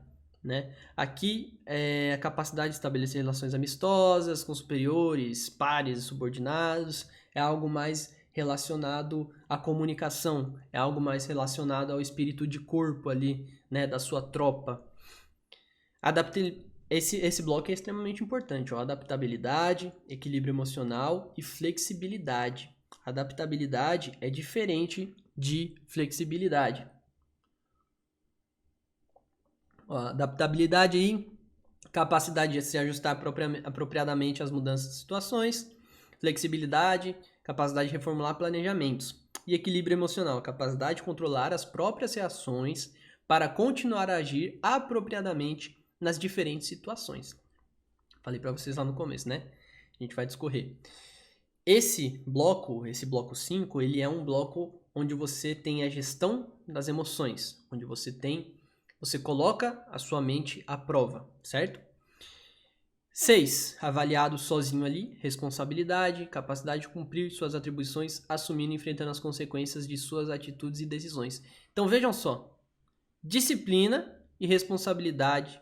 né? Aqui é a capacidade de estabelecer relações amistosas com superiores, pares e subordinados, é algo mais relacionado à comunicação, é algo mais relacionado ao espírito de corpo ali, né, da sua tropa. Esse bloco é extremamente importante, ó, adaptabilidade, equilíbrio emocional e flexibilidade. Adaptabilidade é diferente de flexibilidade. Ó, adaptabilidade aí, capacidade de se ajustar apropriadamente às mudanças de situações. Flexibilidade, capacidade de reformular planejamentos. E equilíbrio emocional, capacidade de controlar as próprias reações para continuar a agir apropriadamente nas diferentes situações. Falei para vocês lá no começo, né? A gente vai discorrer. Esse bloco 5, ele é um bloco onde você tem a gestão das emoções, onde você coloca a sua mente à prova, certo? 6, avaliado sozinho ali, responsabilidade, capacidade de cumprir suas atribuições, assumindo e enfrentando as consequências de suas atitudes e decisões. Então vejam só, disciplina e responsabilidade,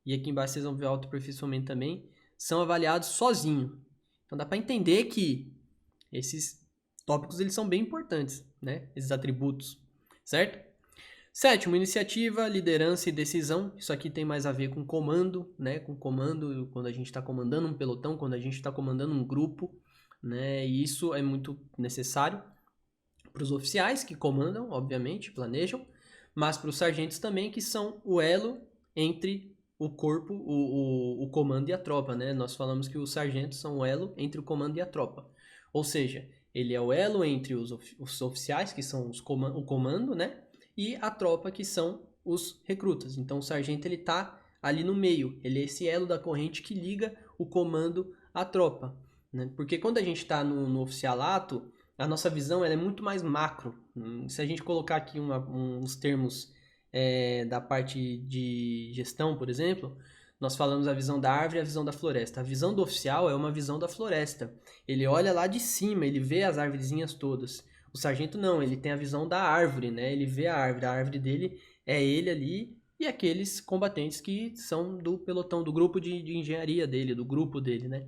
e aqui embaixo vocês vão ver autoaperfeiçoamento também, são avaliados sozinho. Então dá para entender que esses tópicos eles são bem importantes, né? Esses atributos, certo? 7, iniciativa, liderança e decisão. Isso aqui tem mais a ver com comando, né? Com comando, quando a gente está comandando um pelotão, quando a gente está comandando um grupo, né? E isso é muito necessário para os oficiais que comandam, obviamente, planejam, mas para os sargentos também, que são o elo entre o corpo, o comando e a tropa, né? Nós falamos que os sargentos são o elo entre o comando e a tropa. Ou seja, ele é o elo entre os oficiais, que são o comando, né? E a tropa, que são os recrutas. Então o sargento ele tá ali no meio, ele é esse elo da corrente que liga o comando à tropa, né? Porque quando a gente está no oficialato, a nossa visão ela é muito mais macro. Se a gente colocar aqui uns termos da parte de gestão, por exemplo, nós falamos a visão da árvore e a visão da floresta. A visão do oficial é uma visão da floresta. Ele olha lá de cima, ele vê as árvorezinhas todas. O sargento não, ele tem a visão da árvore, né? Ele vê a árvore dele é ele ali e aqueles combatentes que são do pelotão, do grupo de engenharia dele, do grupo dele, né?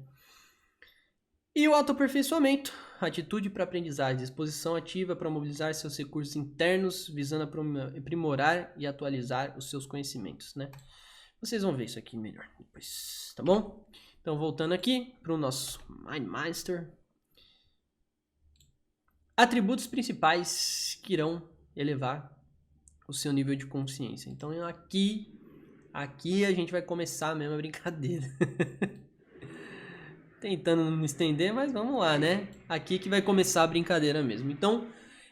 E o autoaperfeiçoamento, atitude para aprendizagem, disposição ativa para mobilizar seus recursos internos, visando aprimorar e atualizar os seus conhecimentos, né? Vocês vão ver isso aqui melhor depois, tá bom? Então, voltando aqui para o nosso MindMaster. Atributos principais que irão elevar o seu nível de consciência. Então, aqui a gente vai começar mesmo a brincadeira. Tentando não me estender, mas vamos lá, né? Aqui que vai começar a brincadeira mesmo. Então,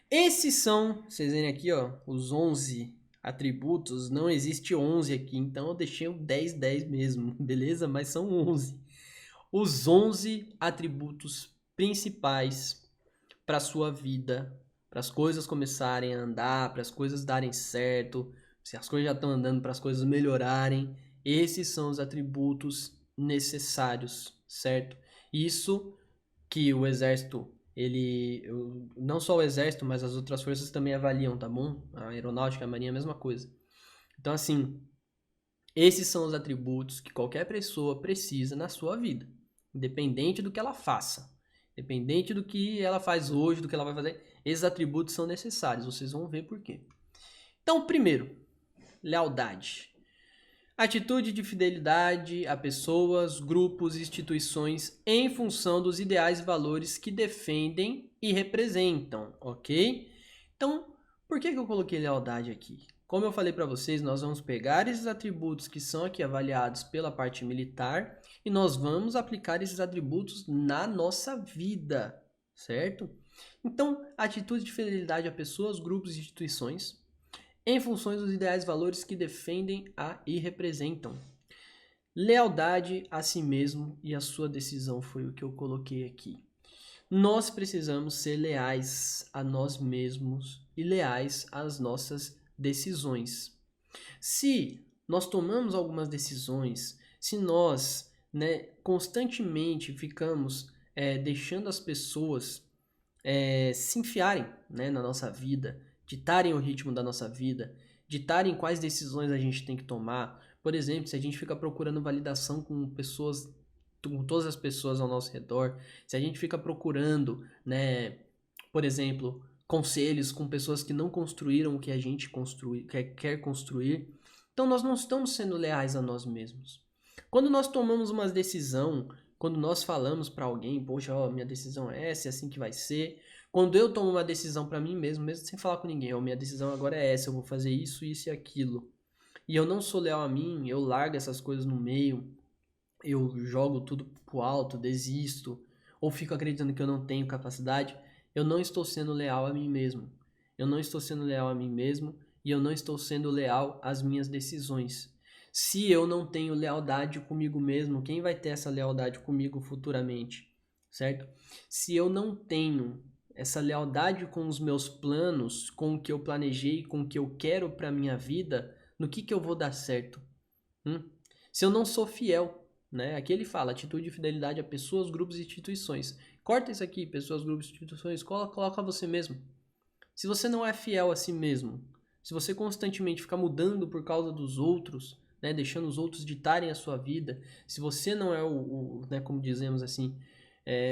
esses são, vocês verem aqui, ó, os 11 atributos. Não existe 11 aqui, então eu deixei o 10, 10 mesmo, beleza? Mas são 11. Os 11 atributos principais para a sua vida, para as coisas começarem a andar, para as coisas darem certo, se as coisas já estão andando, para as coisas melhorarem. Esses são os atributos necessários, certo? Isso que o exército, não só o exército, mas as outras forças também avaliam, tá bom? A aeronáutica, a marinha, a mesma coisa. Então, assim, esses são os atributos que qualquer pessoa precisa na sua vida, independente do que ela faça, independente do que ela faz hoje, do que ela vai fazer, esses atributos são necessários, vocês vão ver por quê. Então, primeiro, lealdade. Atitude de fidelidade a pessoas, grupos e instituições em função dos ideais e valores que defendem e representam, ok? Então, Por que eu coloquei lealdade aqui? Como eu falei para vocês, nós vamos pegar esses atributos que são aqui avaliados pela parte militar e nós vamos aplicar esses atributos na nossa vida, certo? Então, atitude de fidelidade a pessoas, grupos e instituições em função dos ideais e valores que defendem e representam. Lealdade a si mesmo e a sua decisão foi o que eu coloquei aqui. Nós precisamos ser leais a nós mesmos e leais às nossas decisões. Se nós tomamos algumas decisões, se nós, constantemente ficamos deixando as pessoas se enfiarem, na nossa vida, ditarem o ritmo da nossa vida, ditarem quais decisões a gente tem que tomar. Por exemplo, se a gente fica procurando validação com pessoas, com todas as pessoas ao nosso redor, se a gente fica procurando, por exemplo, conselhos com pessoas que não construíram o que a gente quer construir, então nós não estamos sendo leais a nós mesmos. Quando nós tomamos uma decisão, quando nós falamos para alguém, poxa, minha decisão é essa, é assim que vai ser. Quando eu tomo uma decisão para mim mesmo, mesmo sem falar com ninguém, minha decisão agora é essa, eu vou fazer isso, isso e aquilo. E eu não sou leal a mim, eu largo essas coisas no meio, eu jogo tudo pro alto, desisto, ou fico acreditando que eu não tenho capacidade, eu não estou sendo leal a mim mesmo. Eu não estou sendo leal a mim mesmo e eu não estou sendo leal às minhas decisões. Se eu não tenho lealdade comigo mesmo, quem vai ter essa lealdade comigo futuramente, certo? Se eu não tenho essa lealdade com os meus planos, com o que eu planejei, com o que eu quero para minha vida, no que eu vou dar certo? Se eu não sou fiel, aqui ele fala, atitude de fidelidade a pessoas, grupos e instituições. Corta isso aqui, pessoas, grupos e instituições, coloca você mesmo. Se você não é fiel a si mesmo, se você constantemente ficar mudando por causa dos outros, deixando os outros ditarem a sua vida, se você não é como dizemos assim,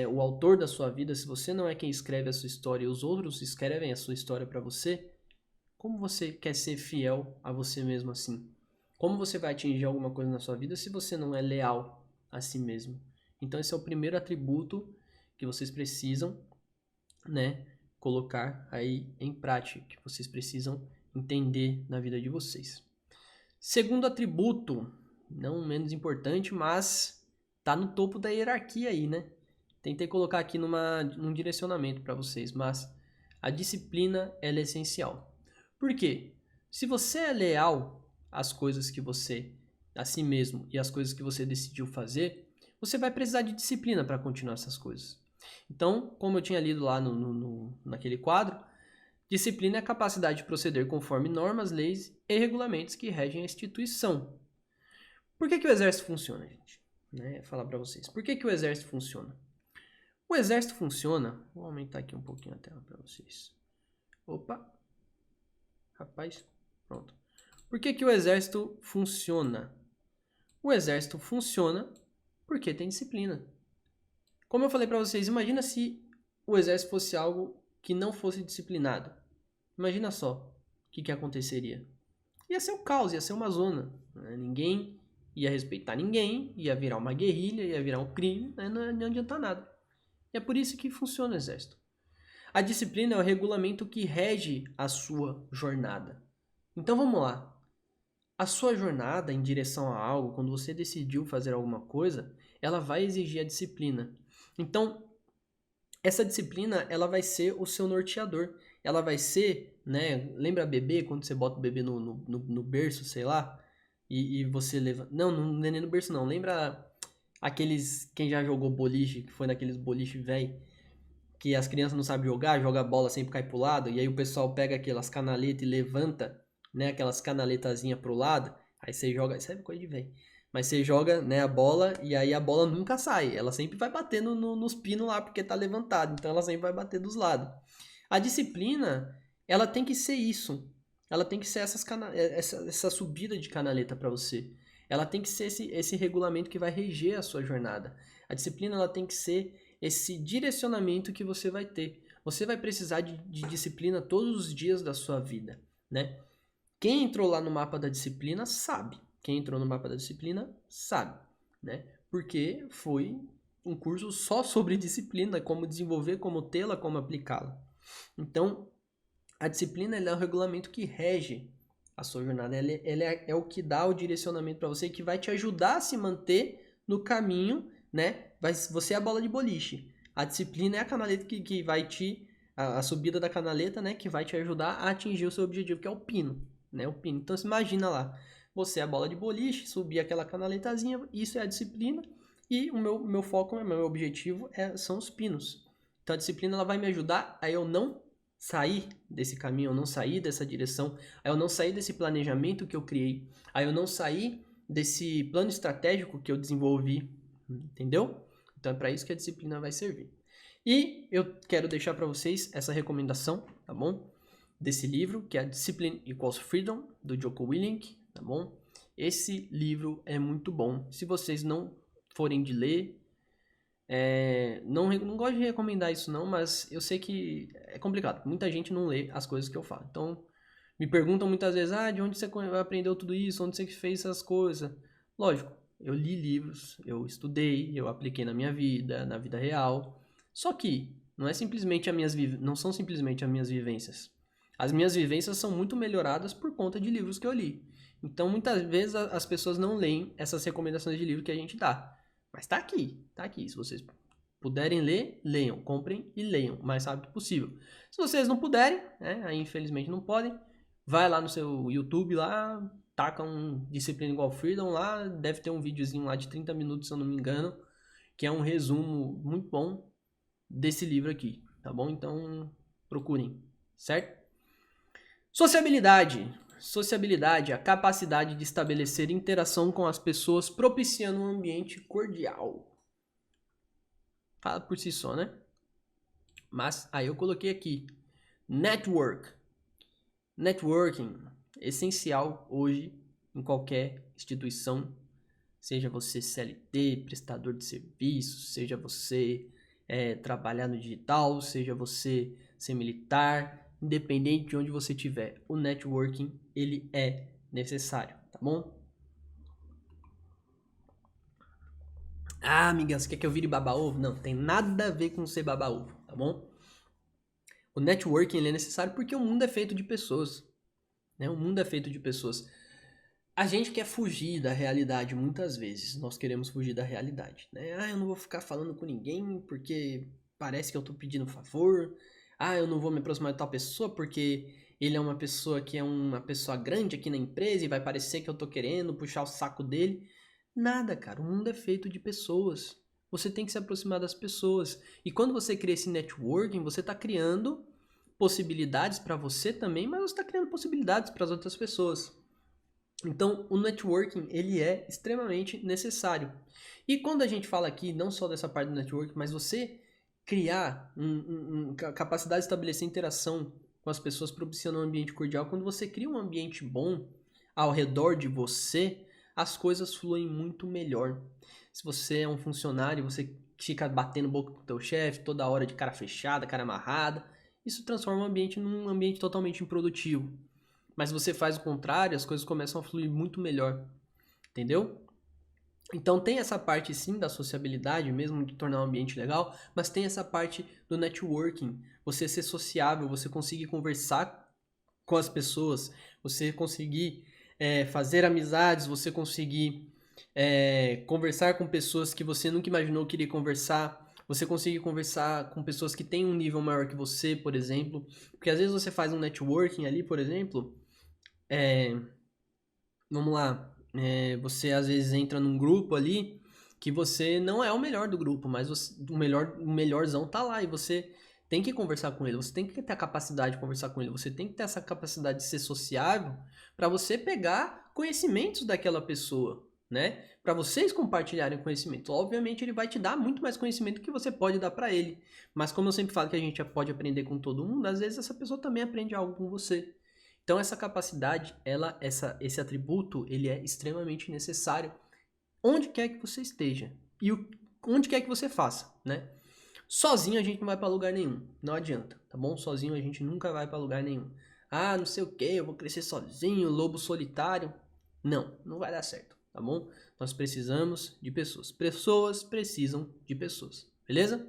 o autor da sua vida, se você não é quem escreve a sua história e os outros escrevem a sua história para você, como você quer ser fiel a você mesmo assim? Como você vai atingir alguma coisa na sua vida se você não é leal a si mesmo? Então esse é o primeiro atributo que vocês precisam, colocar aí em prática, que vocês precisam entender na vida de vocês. Segundo atributo, não menos importante, mas tá no topo da hierarquia aí, Tentei colocar aqui num direcionamento para vocês, mas a disciplina ela é essencial. Por quê? Se você é leal às coisas que você, a si mesmo e às coisas que você decidiu fazer, você vai precisar de disciplina para continuar essas coisas. Então, como eu tinha lido lá naquele quadro, disciplina é a capacidade de proceder conforme normas, leis e regulamentos que regem a instituição. Por que o exército funciona, gente? Vou falar para vocês. Por que o exército funciona? O exército funciona... Vou aumentar aqui um pouquinho a tela para vocês. Opa! Rapaz, pronto. Por que o exército funciona? O exército funciona porque tem disciplina. Como eu falei para vocês, imagina se o exército fosse algo que não fosse disciplinado. Imagina só o que aconteceria. Ia ser um caos, ia ser uma zona. Ninguém ia respeitar ninguém, ia virar uma guerrilha, ia virar um crime, não adianta nada. E é por isso que funciona o exército. A disciplina é o regulamento que rege a sua jornada. Então vamos lá. A sua jornada em direção a algo, quando você decidiu fazer alguma coisa, ela vai exigir a disciplina. Então, essa disciplina, ela vai ser o seu norteador. Ela vai ser, lembra bebê, quando você bota o bebê no berço, sei lá, e você leva... Não é nem no berço não. Lembra aqueles, quem já jogou boliche, que foi naqueles boliche velho, que as crianças não sabem jogar, joga a bola sempre cai pro lado, e aí o pessoal pega aquelas canaletas e levanta, aquelas canaletazinhas pro lado, aí você joga, isso é coisa de velho, mas você joga, a bola, e aí a bola nunca sai, ela sempre vai bater nos pinos lá, porque tá levantado, então ela sempre vai bater dos lados. A disciplina, ela tem que ser isso, ela tem que ser essa subida de canaleta para você, ela tem que ser esse regulamento que vai reger a sua jornada. A disciplina, ela tem que ser esse direcionamento que você vai ter. Você vai precisar de disciplina todos os dias da sua vida, Quem entrou lá no mapa da disciplina sabe. Quem entrou no mapa da disciplina sabe, Porque foi um curso só sobre disciplina, como desenvolver, como tê-la, como aplicá-la. Então, A disciplina ela é o regulamento que rege a sua jornada. Ela é o que dá o direcionamento para você, que vai te ajudar a se manter no caminho, né? Você é a bola de boliche. A disciplina é a canaleta que vai te... A subida da canaleta, né? Que vai te ajudar a atingir o seu objetivo, que é o pino, né? O pino. Então, você imagina lá. Você é a bola de boliche, subir aquela canaletazinha. Isso é a disciplina. E o meu foco, o meu objetivo são os pinos. Então, a disciplina ela vai me ajudar a eu não sair desse caminho, eu não sair dessa direção, aí eu não sair desse planejamento que eu criei, aí eu não sair desse plano estratégico que eu desenvolvi, entendeu? Então é para isso que a disciplina vai servir. E eu quero deixar para vocês essa recomendação, tá bom? Desse livro, que é Discipline Equals Freedom, do Jocko Willink, tá bom? Esse livro é muito bom. Se vocês não forem de ler, não gosto de recomendar isso não, mas eu sei que é complicado. Muita gente não lê as coisas que eu falo. Então, me perguntam muitas vezes, de onde você aprendeu tudo isso? Onde você fez essas coisas? Lógico, eu li livros, eu estudei, eu apliquei na minha vida, na vida real. Só que não são simplesmente as minhas vivências. As minhas vivências são muito melhoradas por conta de livros que eu li. Então, muitas vezes as pessoas não leem essas recomendações de livro que a gente dá. Mas tá aqui, tá aqui. Se vocês puderem ler, leiam. Comprem e leiam o mais rápido possível. Se vocês não puderem, aí infelizmente não podem, vai lá no seu YouTube lá, taca um Discipline Igual Freedom lá, deve ter um videozinho lá de 30 minutos, se eu não me engano, que é um resumo muito bom desse livro aqui, tá bom? Então, procurem, certo? Sociabilidade. Sociabilidade é a capacidade de estabelecer interação com as pessoas, propiciando um ambiente cordial. Fala por si só, né? Mas aí eu coloquei aqui. Networking. Essencial hoje em qualquer instituição. Seja você CLT, prestador de serviços, seja você trabalhar no digital, seja você ser militar, independente de onde você estiver, o networking ele é necessário, tá bom? Amiga, você quer que eu vire baba-ovo? Não, tem nada a ver com ser baba-ovo, tá bom? O networking ele é necessário porque o mundo é feito de pessoas, né? O mundo é feito de pessoas. A gente quer fugir da realidade muitas vezes, nós queremos fugir da realidade, né? Eu não vou ficar falando com ninguém porque parece que eu tô pedindo favor. Eu não vou me aproximar de tal pessoa porque ele é uma pessoa que é uma pessoa grande aqui na empresa e vai parecer que eu tô querendo puxar o saco dele. Nada, cara, o mundo é feito de pessoas. Você tem que se aproximar das pessoas. E quando você cria esse networking, você tá criando possibilidades para você também, mas você tá criando possibilidades para as outras pessoas. Então, o networking, ele é extremamente necessário. E quando a gente fala aqui, não só dessa parte do networking, mas você criar capacidade de estabelecer interação com as pessoas, propiciando um ambiente cordial, quando você cria um ambiente bom ao redor de você, as coisas fluem muito melhor. Se você é um funcionário, você fica batendo boca com o teu chefe toda hora de cara fechada, cara amarrada, isso transforma o ambiente num ambiente totalmente improdutivo. Mas você faz o contrário, as coisas começam a fluir muito melhor, entendeu? Então tem essa parte sim da sociabilidade, mesmo de tornar o ambiente legal, mas tem essa parte do networking, você ser sociável, você conseguir conversar com as pessoas, você conseguir fazer amizades, você conseguir conversar com pessoas que você nunca imaginou que iria conversar, você conseguir conversar com pessoas que têm um nível maior que você, por exemplo, porque às vezes você faz um networking ali, por exemplo, vamos lá, você às vezes entra num grupo ali que você não é o melhor do grupo, mas o melhorzão tá lá e você tem que conversar com ele, você tem que ter a capacidade de conversar com ele, você tem que ter essa capacidade de ser sociável para você pegar conhecimentos daquela pessoa, né? Para vocês compartilharem conhecimento. Obviamente ele vai te dar muito mais conhecimento que você pode dar para ele, mas como eu sempre falo que a gente pode aprender com todo mundo, às vezes essa pessoa também aprende algo com você. Então essa capacidade, esse atributo, ele é extremamente necessário onde quer que você esteja e onde quer que você faça, né? Sozinho a gente não vai para lugar nenhum, não adianta, tá bom? Sozinho a gente nunca vai para lugar nenhum. Não sei o que, eu vou crescer sozinho, lobo solitário. Não vai dar certo, tá bom? Nós precisamos de pessoas. Pessoas precisam de pessoas, beleza?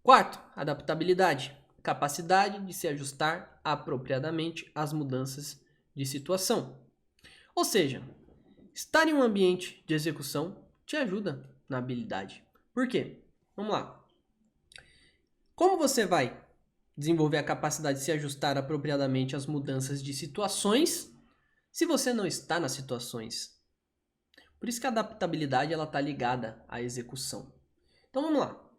Quarto, adaptabilidade. capacidade de se ajustar apropriadamente às mudanças de situação. Ou seja, estar em um ambiente de execução te ajuda na habilidade. Por quê? Vamos lá. Como você vai desenvolver a capacidade de se ajustar apropriadamente às mudanças de situações se você não está nas situações? Por isso que a adaptabilidade ela está ligada à execução. Então vamos lá.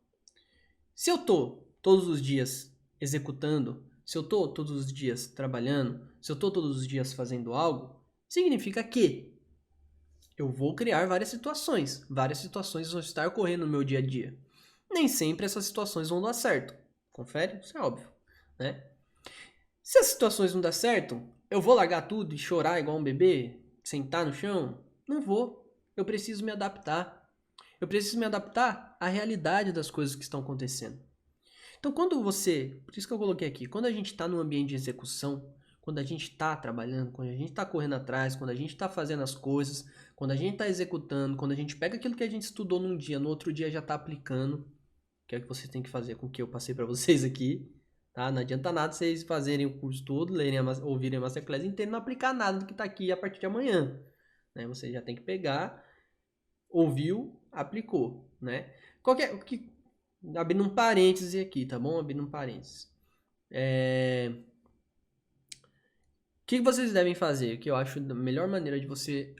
Se eu estou todos os dias executando, se eu estou todos os dias trabalhando, se eu estou todos os dias fazendo algo, significa que eu vou criar várias situações vão estar ocorrendo no meu dia a dia. Nem sempre essas situações vão dar certo. Confere? Isso é óbvio, né? Se as situações não dar certo, eu vou largar tudo e chorar igual um bebê, sentar no chão? Não vou. Eu preciso me adaptar. Eu preciso me adaptar à realidade das coisas que estão acontecendo. Então, por isso que eu coloquei aqui, quando a gente está num ambiente de execução, quando a gente está trabalhando, quando a gente está correndo atrás, quando a gente está fazendo as coisas, quando a gente está executando, quando a gente pega aquilo que a gente estudou num dia, no outro dia já está aplicando, que é o que vocês têm que fazer com o que eu passei para vocês aqui, tá? Não adianta nada vocês fazerem o curso todo, ouvirem a Masterclass inteira e não aplicar nada do que está aqui a partir de amanhã, né? Você já tem que pegar, ouviu, aplicou, né? Abrindo um parêntese aqui, tá bom? Abrindo um parêntese. O que vocês devem fazer? Que eu acho a melhor maneira de você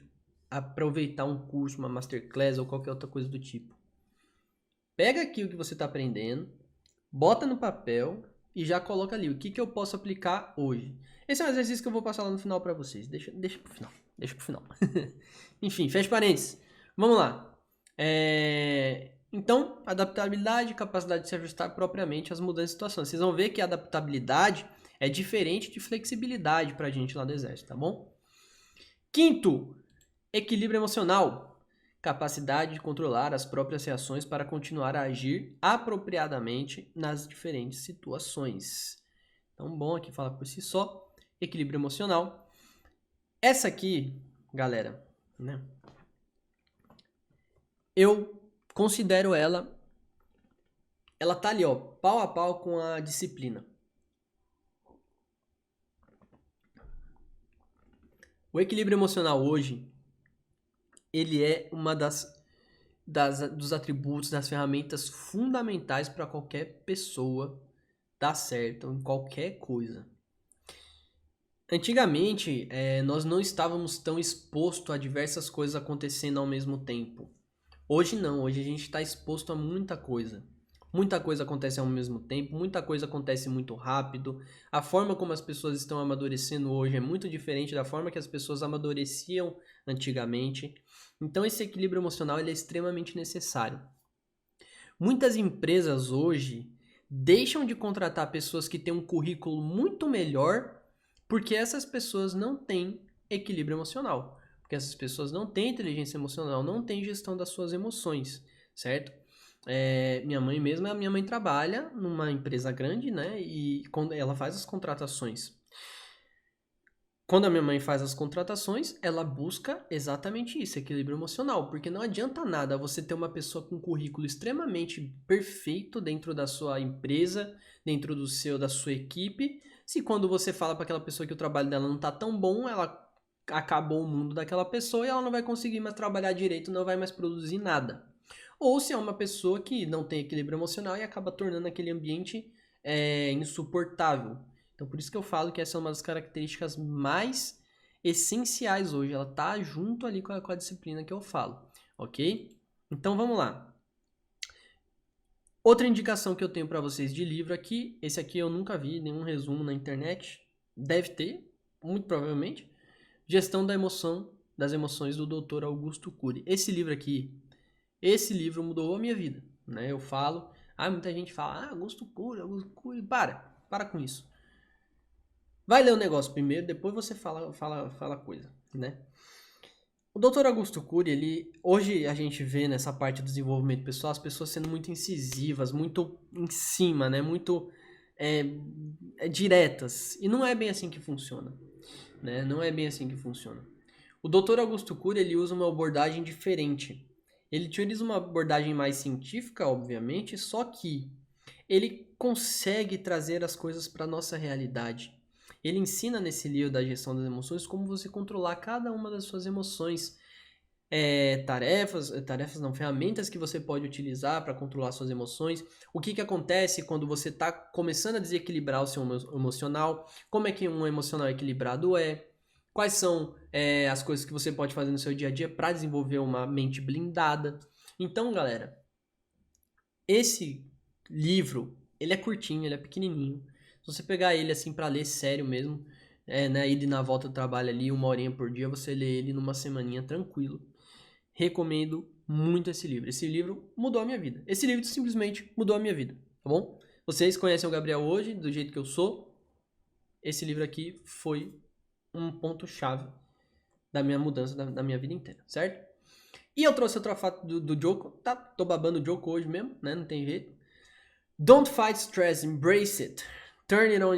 aproveitar um curso, uma Masterclass ou qualquer outra coisa do tipo. Pega aqui o que você está aprendendo, bota no papel e já coloca ali o que eu posso aplicar hoje. Esse é um exercício que eu vou passar lá no final para vocês. Deixa pro final. Deixa pro final. Enfim, fecha parênteses. Vamos lá. Então, adaptabilidade, capacidade de se ajustar propriamente às mudanças de situação. Vocês vão ver que a adaptabilidade é diferente de flexibilidade para a gente lá do exército, tá bom? Quinto, equilíbrio emocional. Capacidade de controlar as próprias reações para continuar a agir apropriadamente nas diferentes situações. Então, bom aqui falar por si só. Equilíbrio emocional. Essa aqui, galera, né? Eu considero ela tá ali, ó, pau a pau com a disciplina. O equilíbrio emocional hoje, ele é uma dos atributos, das ferramentas fundamentais para qualquer pessoa dar certo em qualquer coisa. Antigamente, nós não estávamos tão expostos a diversas coisas acontecendo ao mesmo tempo. Hoje não, hoje a gente está exposto a muita coisa. Muita coisa acontece ao mesmo tempo, muita coisa acontece muito rápido. A forma como as pessoas estão amadurecendo hoje é muito diferente da forma que as pessoas amadureciam antigamente. Então esse equilíbrio emocional ele é extremamente necessário. Muitas empresas hoje deixam de contratar pessoas que têm um currículo muito melhor porque essas pessoas não têm equilíbrio emocional. Porque essas pessoas não têm inteligência emocional, não têm gestão das suas emoções, certo? Minha mãe trabalha numa empresa grande, né? E quando ela faz as contratações. Quando a minha mãe faz as contratações, ela busca exatamente isso, equilíbrio emocional, porque não adianta nada você ter uma pessoa com um currículo extremamente perfeito dentro da sua empresa, dentro da sua equipe, se quando você fala para aquela pessoa que o trabalho dela não tá tão bom, ela acabou o mundo daquela pessoa e ela não vai conseguir mais trabalhar direito, não vai mais produzir nada. Ou se é uma pessoa que não tem equilíbrio emocional e acaba tornando aquele ambiente insuportável. Então, por isso que eu falo que essa é uma das características mais essenciais hoje. Ela tá junto ali com a disciplina que eu falo, ok? Então, vamos lá. Outra indicação que eu tenho para vocês de livro aqui, esse aqui eu nunca vi nenhum resumo na internet. Deve ter, muito provavelmente. Gestão das Emoções, do Dr. Augusto Cury. Esse livro mudou a minha vida, né? Eu falo, muita gente fala, Augusto Cury, para com isso. Vai ler o negócio primeiro, depois você fala coisa, né? O Dr. Augusto Cury, hoje a gente vê nessa parte do desenvolvimento pessoal as pessoas sendo muito incisivas, muito em cima, né? Muito diretas. E não é bem assim que funciona, né? Não é bem assim que funciona. O Dr. Augusto Cury, ele usa uma abordagem diferente. Ele utiliza uma abordagem mais científica, obviamente, só que ele consegue trazer as coisas para nossa realidade. Ele ensina nesse livro da gestão das emoções como você controlar cada uma das suas emoções. Tarefas não, ferramentas que você pode utilizar para controlar suas emoções. O que acontece quando você está começando a desequilibrar o seu emocional? Como é que um emocional equilibrado é? Quais são as coisas que você pode fazer no seu dia a dia para desenvolver uma mente blindada? Então, galera, esse livro, ele é curtinho, ele é pequenininho. Se você pegar ele assim para ler sério mesmo, na ida e na volta do trabalho ali, 1 horinha por dia, você lê ele numa semaninha tranquilo. Recomendo muito esse livro. Esse livro mudou a minha vida. Esse livro simplesmente mudou a minha vida, tá bom? Vocês conhecem o Gabriel hoje, do jeito que eu sou. Esse livro aqui foi um ponto-chave da minha mudança, da minha vida inteira, certo? E eu trouxe outro fato do Joko. Tá, tô babando o Joko hoje mesmo, né? Não tem jeito. Don't fight stress, embrace it. Turn it on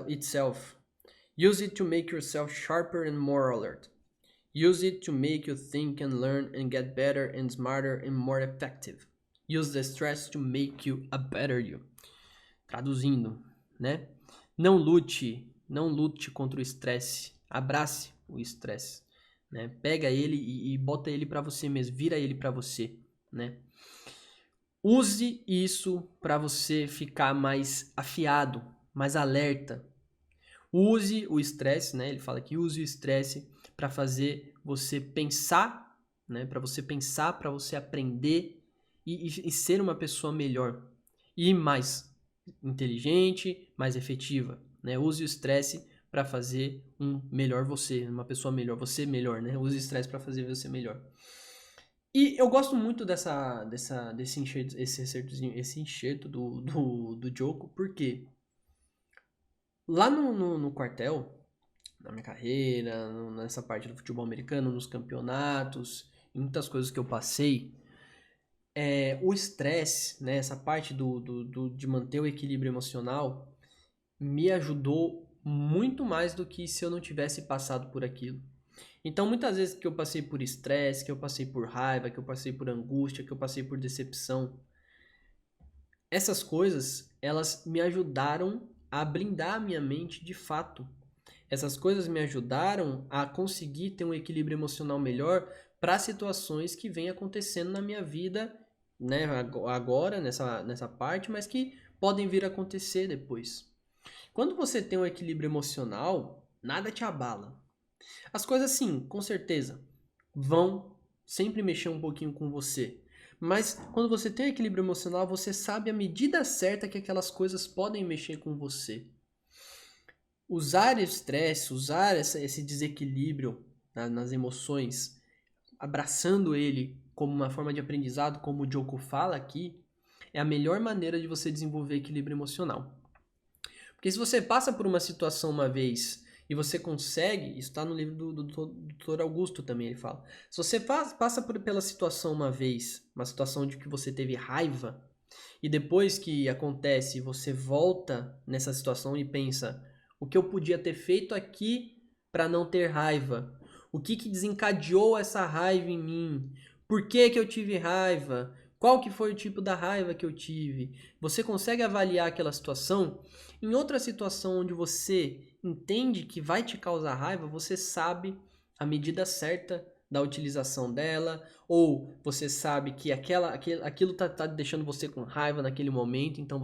itself. Use it to make yourself sharper and more alert. Use it to make you think and learn and get better and smarter and more effective. Use the stress to make you a better you. Traduzindo, né? Não lute contra o estresse. Abrace o estresse, né? Pega ele e bota ele para você mesmo, vira ele para você, né? Use isso para você ficar mais afiado, mais alerta. Use o estresse, né? Ele fala que use o estresse para fazer você pensar, né? Para você pensar, para você aprender e ser uma pessoa melhor e mais inteligente, mais efetiva, né? Use o estresse para fazer um melhor você, uma pessoa melhor, você melhor, né? Use o estresse para fazer você melhor. E eu gosto muito desse enxerto do Joko, porque lá no quartel, na minha carreira, nessa parte do futebol americano, nos campeonatos, em muitas coisas que eu passei, o estresse, né, essa parte de manter o equilíbrio emocional, me ajudou muito mais do que se eu não tivesse passado por aquilo. Então, muitas vezes que eu passei por estresse, que eu passei por raiva, que eu passei por angústia, que eu passei por decepção, essas coisas, elas me ajudaram a blindar a minha mente de fato. Essas coisas me ajudaram a conseguir ter um equilíbrio emocional melhor para situações que vêm acontecendo na minha vida, né, agora, nessa parte, mas que podem vir a acontecer depois. Quando você tem um equilíbrio emocional, nada te abala. As coisas, sim, com certeza, vão sempre mexer um pouquinho com você. Mas quando você tem equilíbrio emocional, você sabe a medida certa que aquelas coisas podem mexer com você. Usar o estresse, usar esse desequilíbrio nas emoções, abraçando ele como uma forma de aprendizado, como o Joko fala aqui, é a melhor maneira de você desenvolver equilíbrio emocional. Porque se você passa por uma situação uma vez e você consegue, isso está no livro do Dr. Augusto também, ele fala, se você passa pela situação uma vez, uma situação de que você teve raiva, e depois que acontece, você volta nessa situação e pensa, o que eu podia ter feito aqui para não ter raiva? O que desencadeou essa raiva em mim? Por que eu tive raiva? Qual que foi o tipo da raiva que eu tive? Você consegue avaliar aquela situação? Em outra situação onde você entende que vai te causar raiva, você sabe a medida certa da utilização dela, ou você sabe que aquilo tá deixando você com raiva naquele momento, então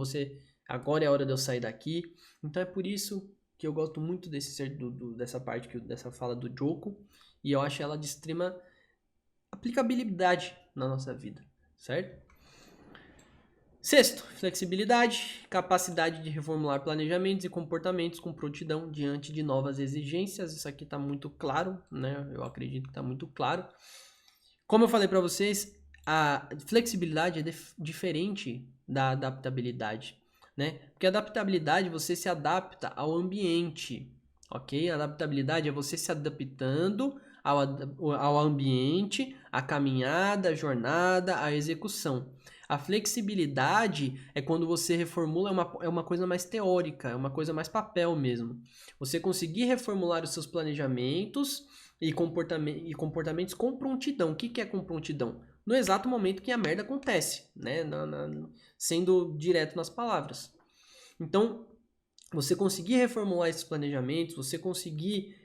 agora é a hora de eu sair daqui. Então é por isso que eu gosto muito dessa parte, dessa fala do Joko, e eu acho ela de extrema aplicabilidade na nossa vida, certo? Sexto, flexibilidade, capacidade de reformular planejamentos e comportamentos com prontidão diante de novas exigências. Isso aqui está muito claro, né? Eu acredito que está muito claro. Como eu falei para vocês, a flexibilidade é diferente da adaptabilidade, né? Porque a adaptabilidade, você se adapta ao ambiente, ok? A adaptabilidade é você se adaptando ao ambiente, à caminhada, à jornada, à execução. A flexibilidade é quando você reformula, é uma coisa mais teórica, é uma coisa mais papel mesmo. Você conseguir reformular os seus planejamentos e comportamentos com prontidão. O que é com prontidão? No exato momento que a merda acontece, né? sendo direto nas palavras. Então, você conseguir reformular esses planejamentos, você conseguir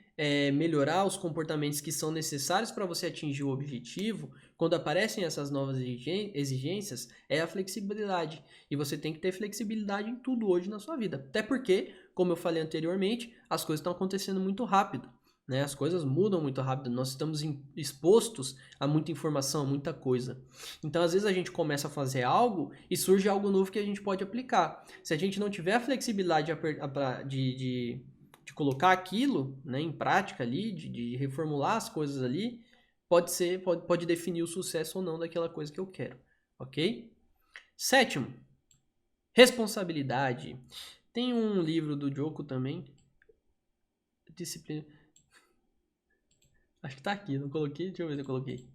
melhorar os comportamentos que são necessários para você atingir o objetivo, quando aparecem essas novas exigências, é a flexibilidade. E você tem que ter flexibilidade em tudo hoje na sua vida. Até porque, como eu falei anteriormente, as coisas estão acontecendo muito rápido. Né? As coisas mudam muito rápido, nós estamos expostos a muita informação, a muita coisa. Então, às vezes a gente começa a fazer algo e surge algo novo que a gente pode aplicar. Se a gente não tiver a flexibilidade de colocar aquilo, né, em prática ali, de reformular as coisas ali, pode definir o sucesso ou não daquela coisa que eu quero, ok? Sétimo, responsabilidade. Tem um livro do Joko também, disciplina. Acho que tá aqui, não coloquei? Deixa eu ver se eu coloquei.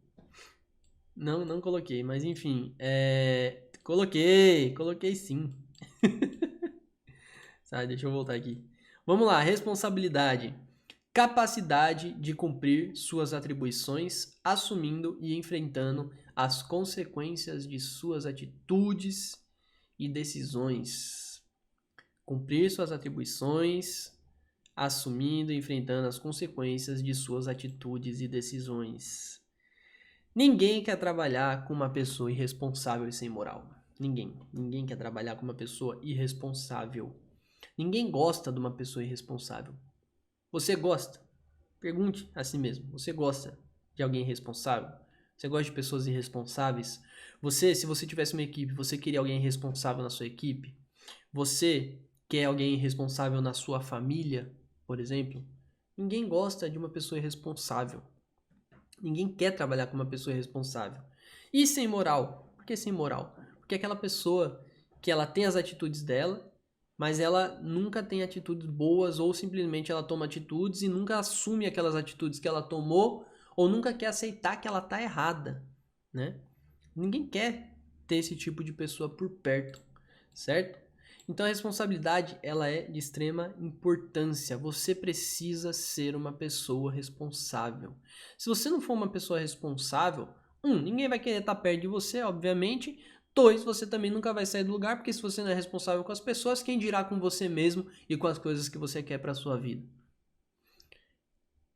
Não coloquei, mas enfim, coloquei sim. Sabe, deixa eu voltar aqui. Vamos lá, responsabilidade. Capacidade de cumprir suas atribuições, assumindo e enfrentando as consequências de suas atitudes e decisões. Cumprir suas atribuições, assumindo e enfrentando as consequências de suas atitudes e decisões. Ninguém quer trabalhar com uma pessoa irresponsável e sem moral. Ninguém quer trabalhar com uma pessoa irresponsável. Ninguém gosta de uma pessoa irresponsável. Você gosta? Pergunte a si mesmo. Você gosta de alguém irresponsável? Você gosta de pessoas irresponsáveis? Se você tivesse uma equipe, você queria alguém irresponsável na sua equipe? Você quer alguém irresponsável na sua família, por exemplo? Ninguém gosta de uma pessoa irresponsável. Ninguém quer trabalhar com uma pessoa irresponsável. E sem moral? Por que sem moral? Porque aquela pessoa que ela tem as atitudes dela, mas ela nunca tem atitudes boas, ou simplesmente ela toma atitudes e nunca assume aquelas atitudes que ela tomou, ou nunca quer aceitar que ela está errada, né? Ninguém quer ter esse tipo de pessoa por perto, certo? Então a responsabilidade, ela é de extrema importância. Você precisa ser uma pessoa responsável. Se você não for uma pessoa responsável, ninguém vai querer estar perto de você, obviamente. 2, você também nunca vai sair do lugar, porque se você não é responsável com as pessoas, quem dirá com você mesmo e com as coisas que você quer para a sua vida?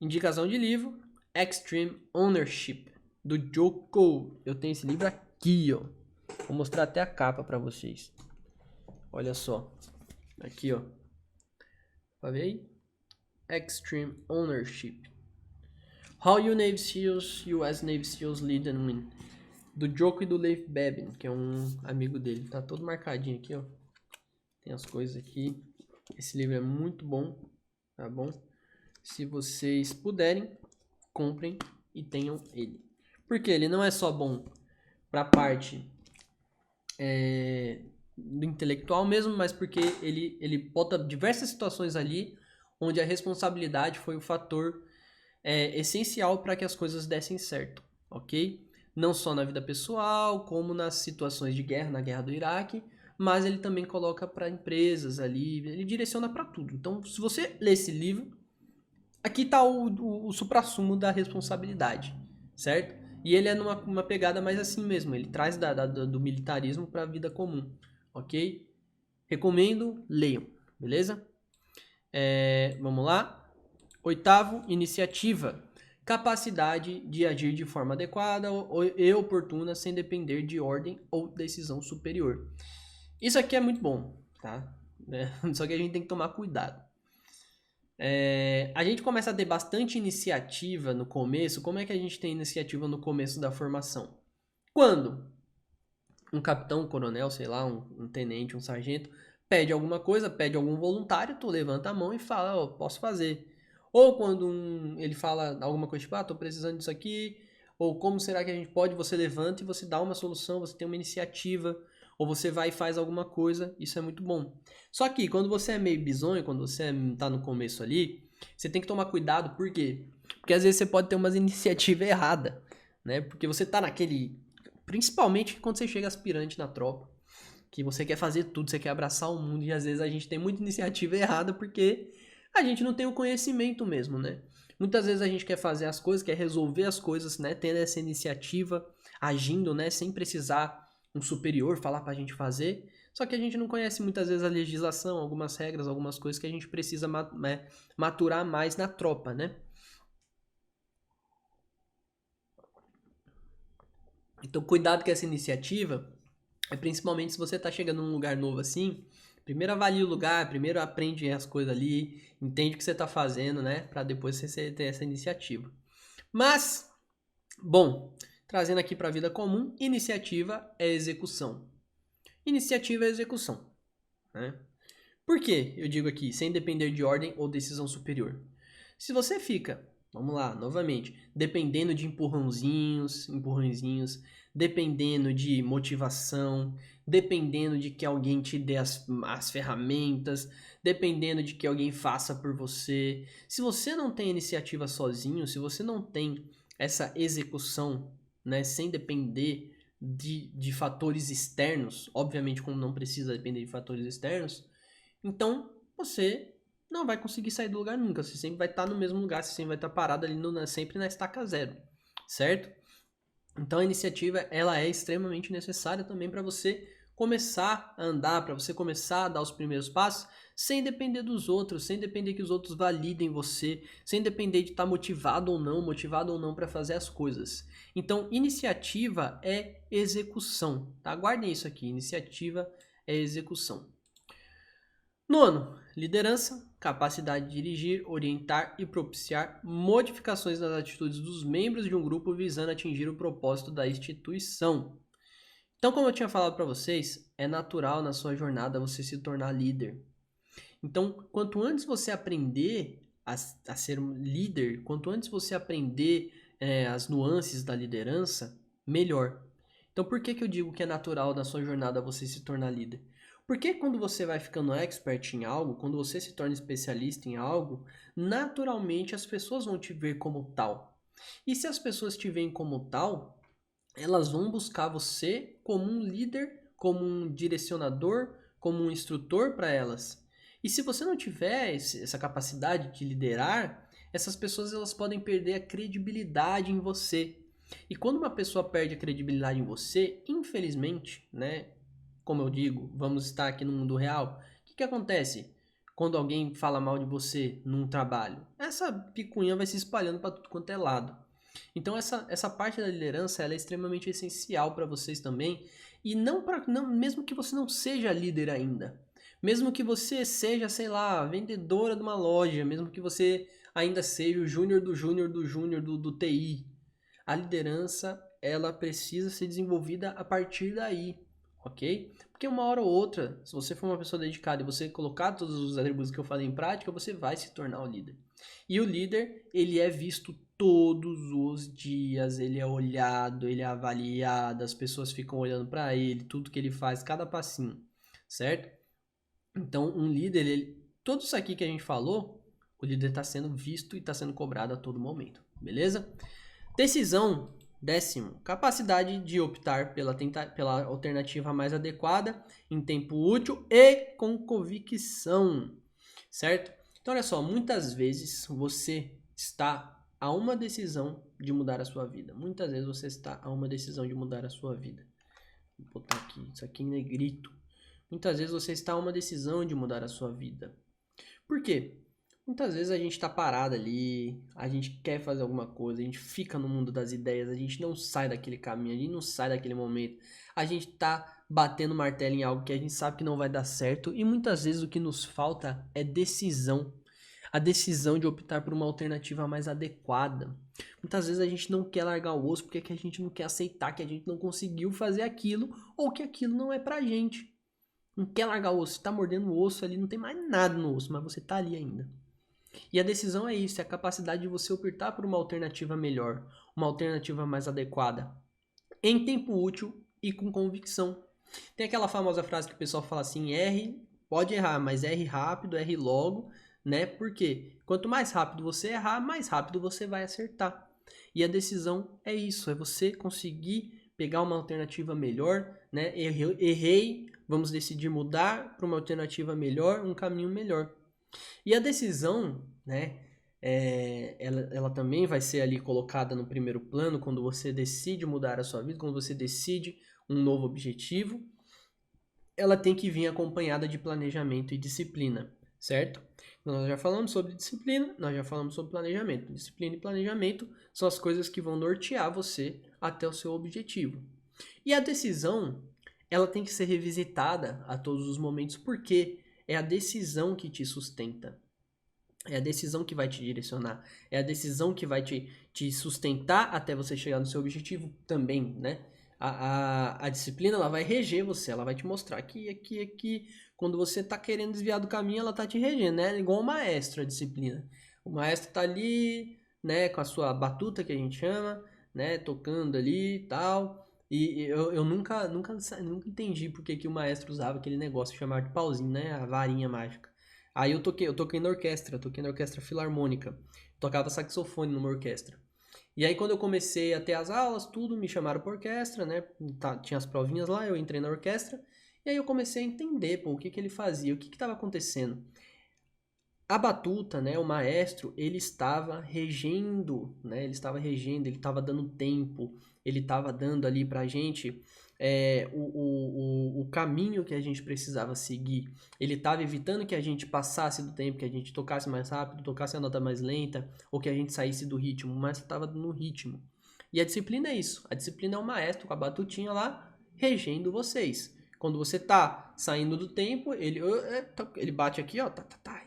Indicação de livro, Extreme Ownership, do Joko. Eu tenho esse livro aqui, ó. Vou mostrar até a capa para vocês. Olha só. Aqui, ó. Tá vendo? Extreme Ownership. How You Navy SEALs, US Navy SEALs Lead and Win. Do Joko e do Leif Babin, que é um amigo dele. Tá todo marcadinho aqui, ó. Tem as coisas aqui. Esse livro é muito bom, tá bom? Se vocês puderem, comprem e tenham ele. Porque ele não é só bom pra parte do intelectual mesmo, mas porque ele bota diversas situações ali onde a responsabilidade foi o fator essencial para que as coisas dessem certo, ok? Não só na vida pessoal, como nas situações de guerra, na guerra do Iraque, mas ele também coloca para empresas ali, ele direciona para tudo. Então, se você ler esse livro, aqui está o suprassumo da responsabilidade, certo? E ele é numa pegada mais assim mesmo, ele traz do militarismo para a vida comum, ok? Recomendo, leiam, beleza? Vamos lá. 8º, iniciativa. Capacidade de agir de forma adequada e oportuna sem depender de ordem ou decisão superior. Isso aqui é muito bom, tá? Só que a gente tem que tomar cuidado. A gente começa a ter bastante iniciativa no começo. Como é que a gente tem iniciativa no começo da formação? Quando um capitão, um coronel, sei lá, um tenente, um sargento, pede alguma coisa, pede algum voluntário, tu levanta a mão e fala, posso fazer. Ou quando ele fala alguma coisa tipo, tô precisando disso aqui, ou como será que a gente pode, você levanta e você dá uma solução, você tem uma iniciativa, ou você vai e faz alguma coisa, isso é muito bom. Só que quando você é meio bizonho, quando você tá no começo ali, você tem que tomar cuidado, por quê? Porque às vezes você pode ter umas iniciativas erradas, né? Porque você tá naquele... Principalmente quando você chega aspirante na tropa, que você quer fazer tudo, você quer abraçar o mundo, e às vezes a gente tem muita iniciativa errada porque a gente não tem o conhecimento mesmo, né? Muitas vezes a gente quer fazer as coisas, quer resolver as coisas, né? Tendo essa iniciativa, agindo, né? Sem precisar um superior falar pra gente fazer, só que a gente não conhece muitas vezes a legislação, algumas regras, algumas coisas que a gente precisa maturar mais na tropa, né? Então, cuidado com essa iniciativa, é principalmente se você tá chegando num lugar novo assim, primeiro avalia o lugar, primeiro aprende as coisas ali, entende o que você tá fazendo, né? Pra depois você ter essa iniciativa. Mas, bom, trazendo aqui para a vida comum, iniciativa é execução. Iniciativa é execução, né? Por que eu digo aqui, sem depender de ordem ou decisão superior? Se você fica, vamos lá, novamente, dependendo de empurrãozinhos, dependendo de motivação, dependendo de que alguém te dê as ferramentas, dependendo de que alguém faça por você. Se você não tem iniciativa sozinho, se você não tem essa execução, né, sem depender de fatores externos, obviamente como não precisa depender de fatores externos, então você não vai conseguir sair do lugar nunca. Você sempre vai estar no mesmo lugar, você sempre vai estar parado ali sempre na estaca zero, certo? Então a iniciativa ela é extremamente necessária também para você começar a andar, para você começar a dar os primeiros passos, sem depender dos outros, sem depender que os outros validem você, sem depender de estar motivado ou não para fazer as coisas. Então, iniciativa é execução, tá? Guardem isso aqui, iniciativa é execução. Nono, liderança, capacidade de dirigir, orientar e propiciar modificações nas atitudes dos membros de um grupo visando atingir o propósito da instituição. Então, como eu tinha falado para vocês, é natural na sua jornada você se tornar líder. Então, quanto antes você aprender a ser um líder, quanto antes você aprender as nuances da liderança, melhor. Então, por que eu digo que é natural na sua jornada você se tornar líder? Porque quando você vai ficando expert em algo, quando você se torna especialista em algo, naturalmente as pessoas vão te ver como tal. E se as pessoas te veem como tal, elas vão buscar você como um líder, como um direcionador, como um instrutor para elas. E se você não tiver essa capacidade de liderar, essas pessoas elas podem perder a credibilidade em você. E quando uma pessoa perde a credibilidade em você, infelizmente, né, como eu digo, vamos estar aqui no mundo real, o que acontece quando alguém fala mal de você num trabalho? Essa picuinha vai se espalhando para tudo quanto é lado. Então essa parte da liderança ela é extremamente essencial para vocês também. E mesmo que você não seja líder ainda, mesmo que você seja, sei lá, vendedora de uma loja, mesmo que você ainda seja o júnior do júnior do júnior do TI, a liderança ela precisa ser desenvolvida a partir daí, ok? Porque uma hora ou outra, se você for uma pessoa dedicada e você colocar todos os atributos que eu falei em prática, você vai se tornar o líder. E o líder, ele é visto todos os dias, ele é olhado, ele é avaliado, as pessoas ficam olhando para ele, tudo que ele faz, cada passinho, certo? Então, um líder, tudo isso aqui que a gente falou, o líder está sendo visto e está sendo cobrado a todo momento, beleza? Decisão, 10º, capacidade de optar pela alternativa mais adequada em tempo útil e com convicção, certo? Então, olha só, muitas vezes você está a uma decisão de mudar a sua vida. Muitas vezes você está a uma decisão de mudar a sua vida. Vou botar aqui, isso aqui em negrito. Muitas vezes você está a uma decisão de mudar a sua vida. Por quê? Muitas vezes a gente está parado ali, a gente quer fazer alguma coisa, a gente fica no mundo das ideias, a gente não sai daquele caminho, a gente não sai daquele momento. A gente está batendo martelo em algo que a gente sabe que não vai dar certo e muitas vezes o que nos falta é decisão. A decisão de optar por uma alternativa mais adequada. Muitas vezes a gente não quer largar o osso porque a gente não quer aceitar que a gente não conseguiu fazer aquilo ou que aquilo não é pra gente. Não quer largar o osso, você tá mordendo o osso ali, não tem mais nada no osso, mas você tá ali ainda. E a decisão é isso, é a capacidade de você optar por uma alternativa melhor, uma alternativa mais adequada, em tempo útil e com convicção. Tem aquela famosa frase que o pessoal fala assim, erre, pode errar, mas erre rápido, erre logo, né? Porque quanto mais rápido você errar, mais rápido você vai acertar. E a decisão é isso, é você conseguir pegar uma alternativa melhor, né? Errei, vamos decidir mudar para uma alternativa melhor, um caminho melhor. E a decisão, né? Ela também vai ser ali colocada no primeiro plano quando você decide mudar a sua vida, quando você decide um novo objetivo, ela tem que vir acompanhada de planejamento e disciplina, certo? Então, nós já falamos sobre disciplina, nós já falamos sobre planejamento. Disciplina e planejamento são as coisas que vão nortear você até o seu objetivo. E a decisão, ela tem que ser revisitada a todos os momentos, porque é a decisão que te sustenta. É a decisão que vai te direcionar. É a decisão que vai te sustentar até você chegar no seu objetivo também, né? A disciplina, ela vai reger você, ela vai te mostrar que quando você tá querendo desviar do caminho, ela tá te regendo, né? Igual o maestro, a disciplina. O maestro tá ali, né, com a sua batuta, que a gente chama, né, tocando ali e tal. E eu nunca entendi por que o maestro usava aquele negócio chamado de pauzinho, né? A varinha mágica. Aí eu toquei na orquestra filarmônica. Tocava saxofone numa orquestra. E aí quando eu comecei a ter as aulas, tudo, me chamaram pra orquestra, né? Tinha as provinhas lá, eu entrei na orquestra. E aí eu comecei a entender, pô, o que ele fazia, o que estava acontecendo. A batuta, né, o maestro, ele estava regendo, né? Ele estava dando tempo, ele estava dando ali pra gente o caminho que a gente precisava seguir. Ele estava evitando que a gente passasse do tempo, que a gente tocasse mais rápido, tocasse a nota mais lenta, ou que a gente saísse do ritmo, mas estava no ritmo. E a disciplina é isso. A disciplina é o maestro com a batutinha lá, regendo vocês. Quando você tá saindo do tempo, ele bate aqui, ó,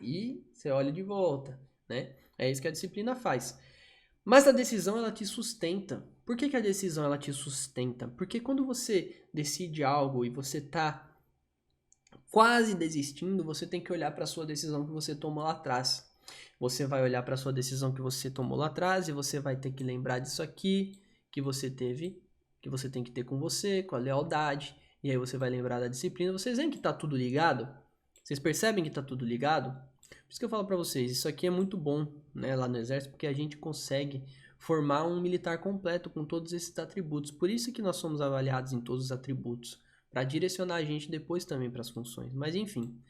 e você olha de volta, né? É isso que a disciplina faz. Mas a decisão, ela te sustenta. Por que a decisão, ela te sustenta? Porque quando você decide algo e você tá quase desistindo, você tem que olhar para a sua decisão que você tomou lá atrás. Você vai olhar para a sua decisão que você tomou lá atrás e você vai ter que lembrar disso aqui que você teve, que você tem que ter com você, com a lealdade. E aí você vai lembrar da disciplina. Vocês veem que tá tudo ligado? Vocês percebem que tá tudo ligado? Por isso que eu falo para vocês, isso aqui é muito bom, né, lá no exército, porque a gente consegue formar um militar completo com todos esses atributos. Por isso que nós somos avaliados em todos os atributos, para direcionar a gente depois também para as funções. Mas enfim,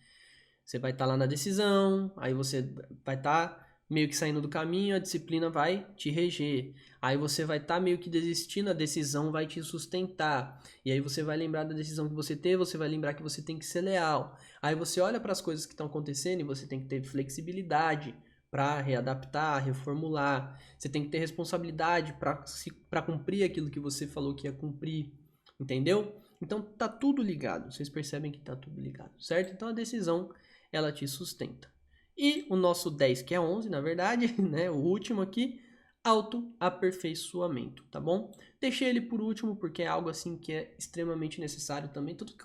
você vai estar lá na decisão, aí você vai estar meio que saindo do caminho, a disciplina vai te reger. Aí você vai estar meio que desistindo, a decisão vai te sustentar. E aí você vai lembrar da decisão que você teve, você vai lembrar que você tem que ser leal. Aí você olha para as coisas que estão acontecendo e você tem que ter flexibilidade para readaptar, reformular. Você tem que ter responsabilidade para cumprir aquilo que você falou que ia cumprir. Entendeu? Então tá tudo ligado. Vocês percebem que tá tudo ligado, certo? Então a decisão, ela te sustenta. E o nosso 10, que é 11, na verdade, né? O último aqui, autoaperfeiçoamento, tá bom? Deixei ele por último porque é algo assim que é extremamente necessário também. Tudo que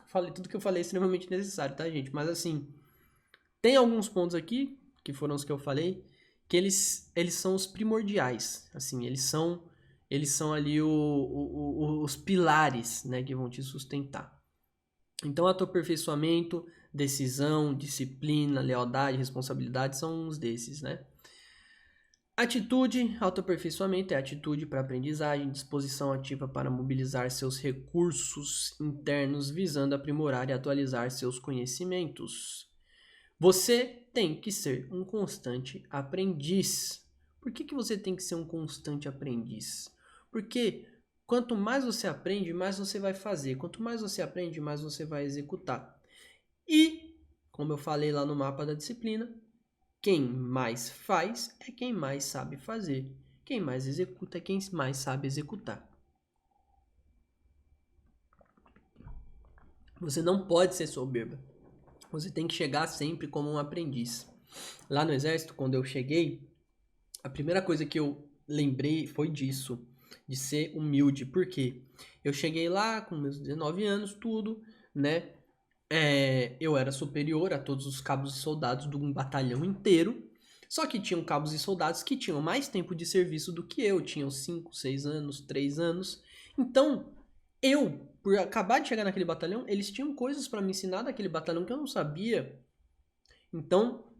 eu falei é extremamente necessário, tá, gente? Mas assim, tem alguns pontos aqui, que foram os que eu falei, que eles são os primordiais, assim, eles são ali os pilares, né, que vão te sustentar. Então, autoaperfeiçoamento, decisão, disciplina, lealdade, responsabilidade são uns desses, né? Atitude, autoaperfeiçoamento é atitude para aprendizagem, disposição ativa para mobilizar seus recursos internos visando aprimorar e atualizar seus conhecimentos. Você tem que ser um constante aprendiz. Por que você tem que ser um constante aprendiz? Porque quanto mais você aprende, mais você vai fazer. Quanto mais você aprende, mais você vai executar. E, como eu falei lá no mapa da disciplina, quem mais faz é quem mais sabe fazer. Quem mais executa é quem mais sabe executar. Você não pode ser soberba. Você tem que chegar sempre como um aprendiz. Lá no exército, quando eu cheguei, a primeira coisa que eu lembrei foi disso, de ser humilde. Por quê? Eu cheguei lá com meus 19 anos, tudo, né? Eu era superior a todos os cabos e soldados de um batalhão inteiro. Só que tinham cabos e soldados que tinham mais tempo de serviço do que eu. Tinham 5, 6 anos, 3 anos. Então, por acabar de chegar naquele batalhão, eles tinham coisas para me ensinar daquele batalhão que eu não sabia. Então,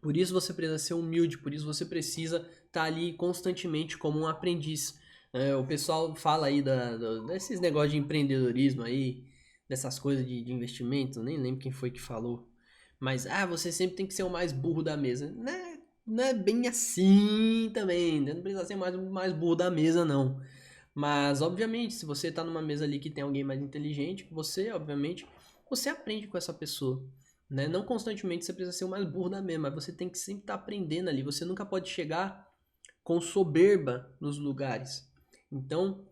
por isso você precisa ser humilde, por isso você precisa estar ali constantemente como um aprendiz. O pessoal fala aí desses negócios de empreendedorismo aí, dessas coisas de investimento, nem lembro quem foi que falou. Mas, você sempre tem que ser o mais burro da mesa. Não é bem assim também, né? Não precisa ser mais burro da mesa, não. Mas, obviamente, se você tá numa mesa ali que tem alguém mais inteligente, você, obviamente, você aprende com essa pessoa, né? Não constantemente você precisa ser o mais burro da mesma, mas você tem que sempre estar aprendendo ali. Você nunca pode chegar com soberba nos lugares. Então,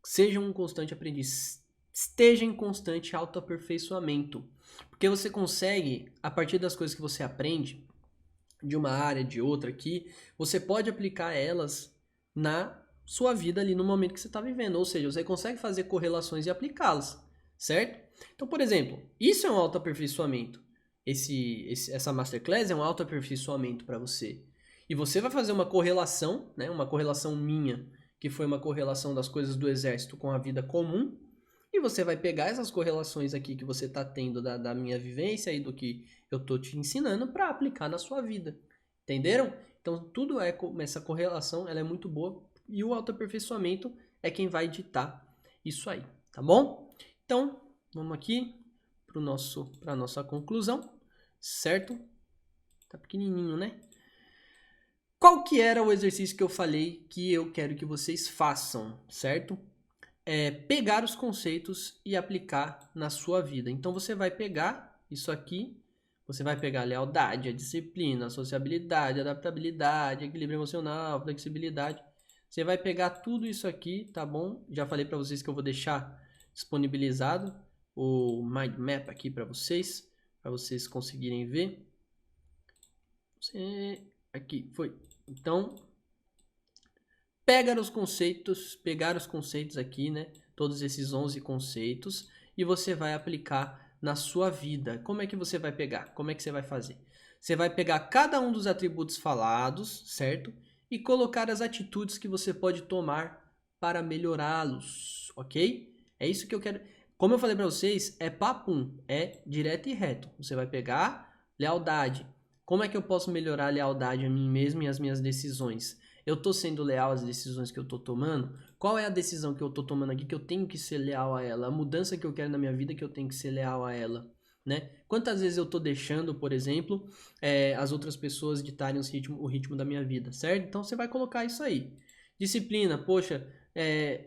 seja um constante aprendiz. Esteja em constante autoaperfeiçoamento. Porque você consegue, a partir das coisas que você aprende, de uma área, de outra aqui, você pode aplicar elas na sua vida ali no momento que você está vivendo. Ou seja, você consegue fazer correlações e aplicá-las, certo? Então, por exemplo, isso é um autoaperfeiçoamento. Essa masterclass é um autoaperfeiçoamento para você. E você vai fazer uma correlação, né? Uma correlação minha, que foi uma correlação das coisas do exército com a vida comum. E você vai pegar essas correlações aqui que você está tendo da minha vivência e do que eu tô te ensinando para aplicar na sua vida. Entenderam? Então, tudo essa correlação, ela é muito boa e o autoaperfeiçoamento é quem vai ditar isso aí, tá bom? Então, vamos aqui para a nossa conclusão, certo? Tá pequenininho, né? Qual que era o exercício que eu falei que eu quero que vocês façam, certo? É pegar os conceitos e aplicar na sua vida. Então, você vai pegar isso aqui, você vai pegar a lealdade, a disciplina, a sociabilidade, a adaptabilidade, equilíbrio emocional, flexibilidade. Você vai pegar tudo isso aqui, tá bom? Já falei para vocês que eu vou deixar disponibilizado o mind map aqui para vocês conseguirem ver. Aqui foi. Então, pegar os conceitos aqui, né? Todos esses 11 conceitos e você vai aplicar na sua vida. Como é que você vai pegar? Como é que você vai fazer? Você vai pegar cada um dos atributos falados, certo? E colocar as atitudes que você pode tomar para melhorá-los, ok? É isso que eu quero. Como eu falei para vocês, é papum, é direto e reto. Você vai pegar lealdade. Como é que eu posso melhorar a lealdade a mim mesmo e às minhas decisões? Eu tô sendo leal às decisões que eu tô tomando? Qual é a decisão que eu tô tomando aqui que eu tenho que ser leal a ela? A mudança que eu quero na minha vida que eu tenho que ser leal a ela, né? Quantas vezes eu tô deixando, por exemplo, as outras pessoas ditarem o ritmo da minha vida, certo? Então você vai colocar isso aí. Disciplina, poxa,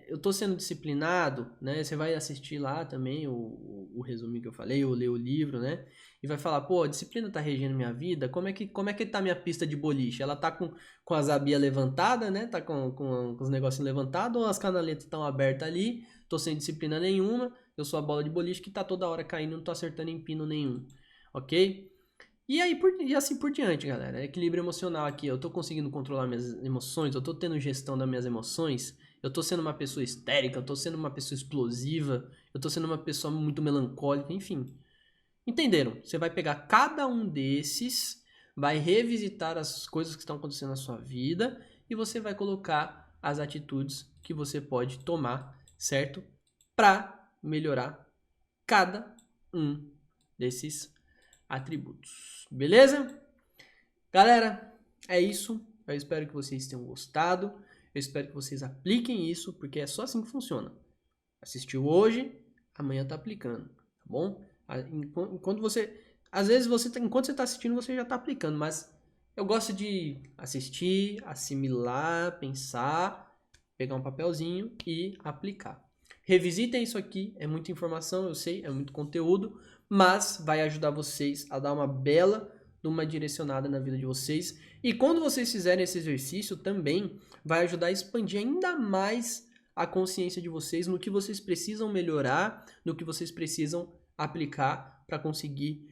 eu tô sendo disciplinado, né? Você vai assistir lá também o resumo que eu falei, ou ler o livro, né? E vai falar, pô, a disciplina tá regendo minha vida, como é que tá minha pista de boliche? Ela tá com as abinhas levantadas, né? Tá com os negocinhos levantados, ou as canaletas estão abertas ali, tô sem disciplina nenhuma, eu sou a bola de boliche que tá toda hora caindo, não tô acertando em pino nenhum, ok? E aí, e assim por diante, galera. Equilíbrio emocional aqui. Eu tô conseguindo controlar minhas emoções, eu tô tendo gestão das minhas emoções, eu tô sendo uma pessoa histérica, eu tô sendo uma pessoa explosiva, eu tô sendo uma pessoa muito melancólica, enfim. Entenderam? Você vai pegar cada um desses, vai revisitar as coisas que estão acontecendo na sua vida e você vai colocar as atitudes que você pode tomar, certo? Para melhorar cada um desses atributos. Beleza? Galera, é isso. Eu espero que vocês tenham gostado. Eu espero que vocês apliquem isso, porque é só assim que funciona. Assistiu hoje, amanhã tá aplicando, tá bom? Enquanto você... Às vezes, enquanto você tá assistindo, você já tá aplicando, mas eu gosto de assistir, assimilar, pensar, pegar um papelzinho e aplicar. Revisitem isso aqui, é muita informação, eu sei, é muito conteúdo, mas vai ajudar vocês a dar uma bela de uma direcionada na vida de vocês. E quando vocês fizerem esse exercício também, vai ajudar a expandir ainda mais a consciência de vocês no que vocês precisam melhorar, no que vocês precisam aplicar para conseguir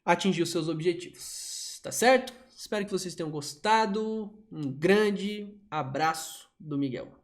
atingir os seus objetivos. Tá certo? Espero que vocês tenham gostado. Um grande abraço do Miguel.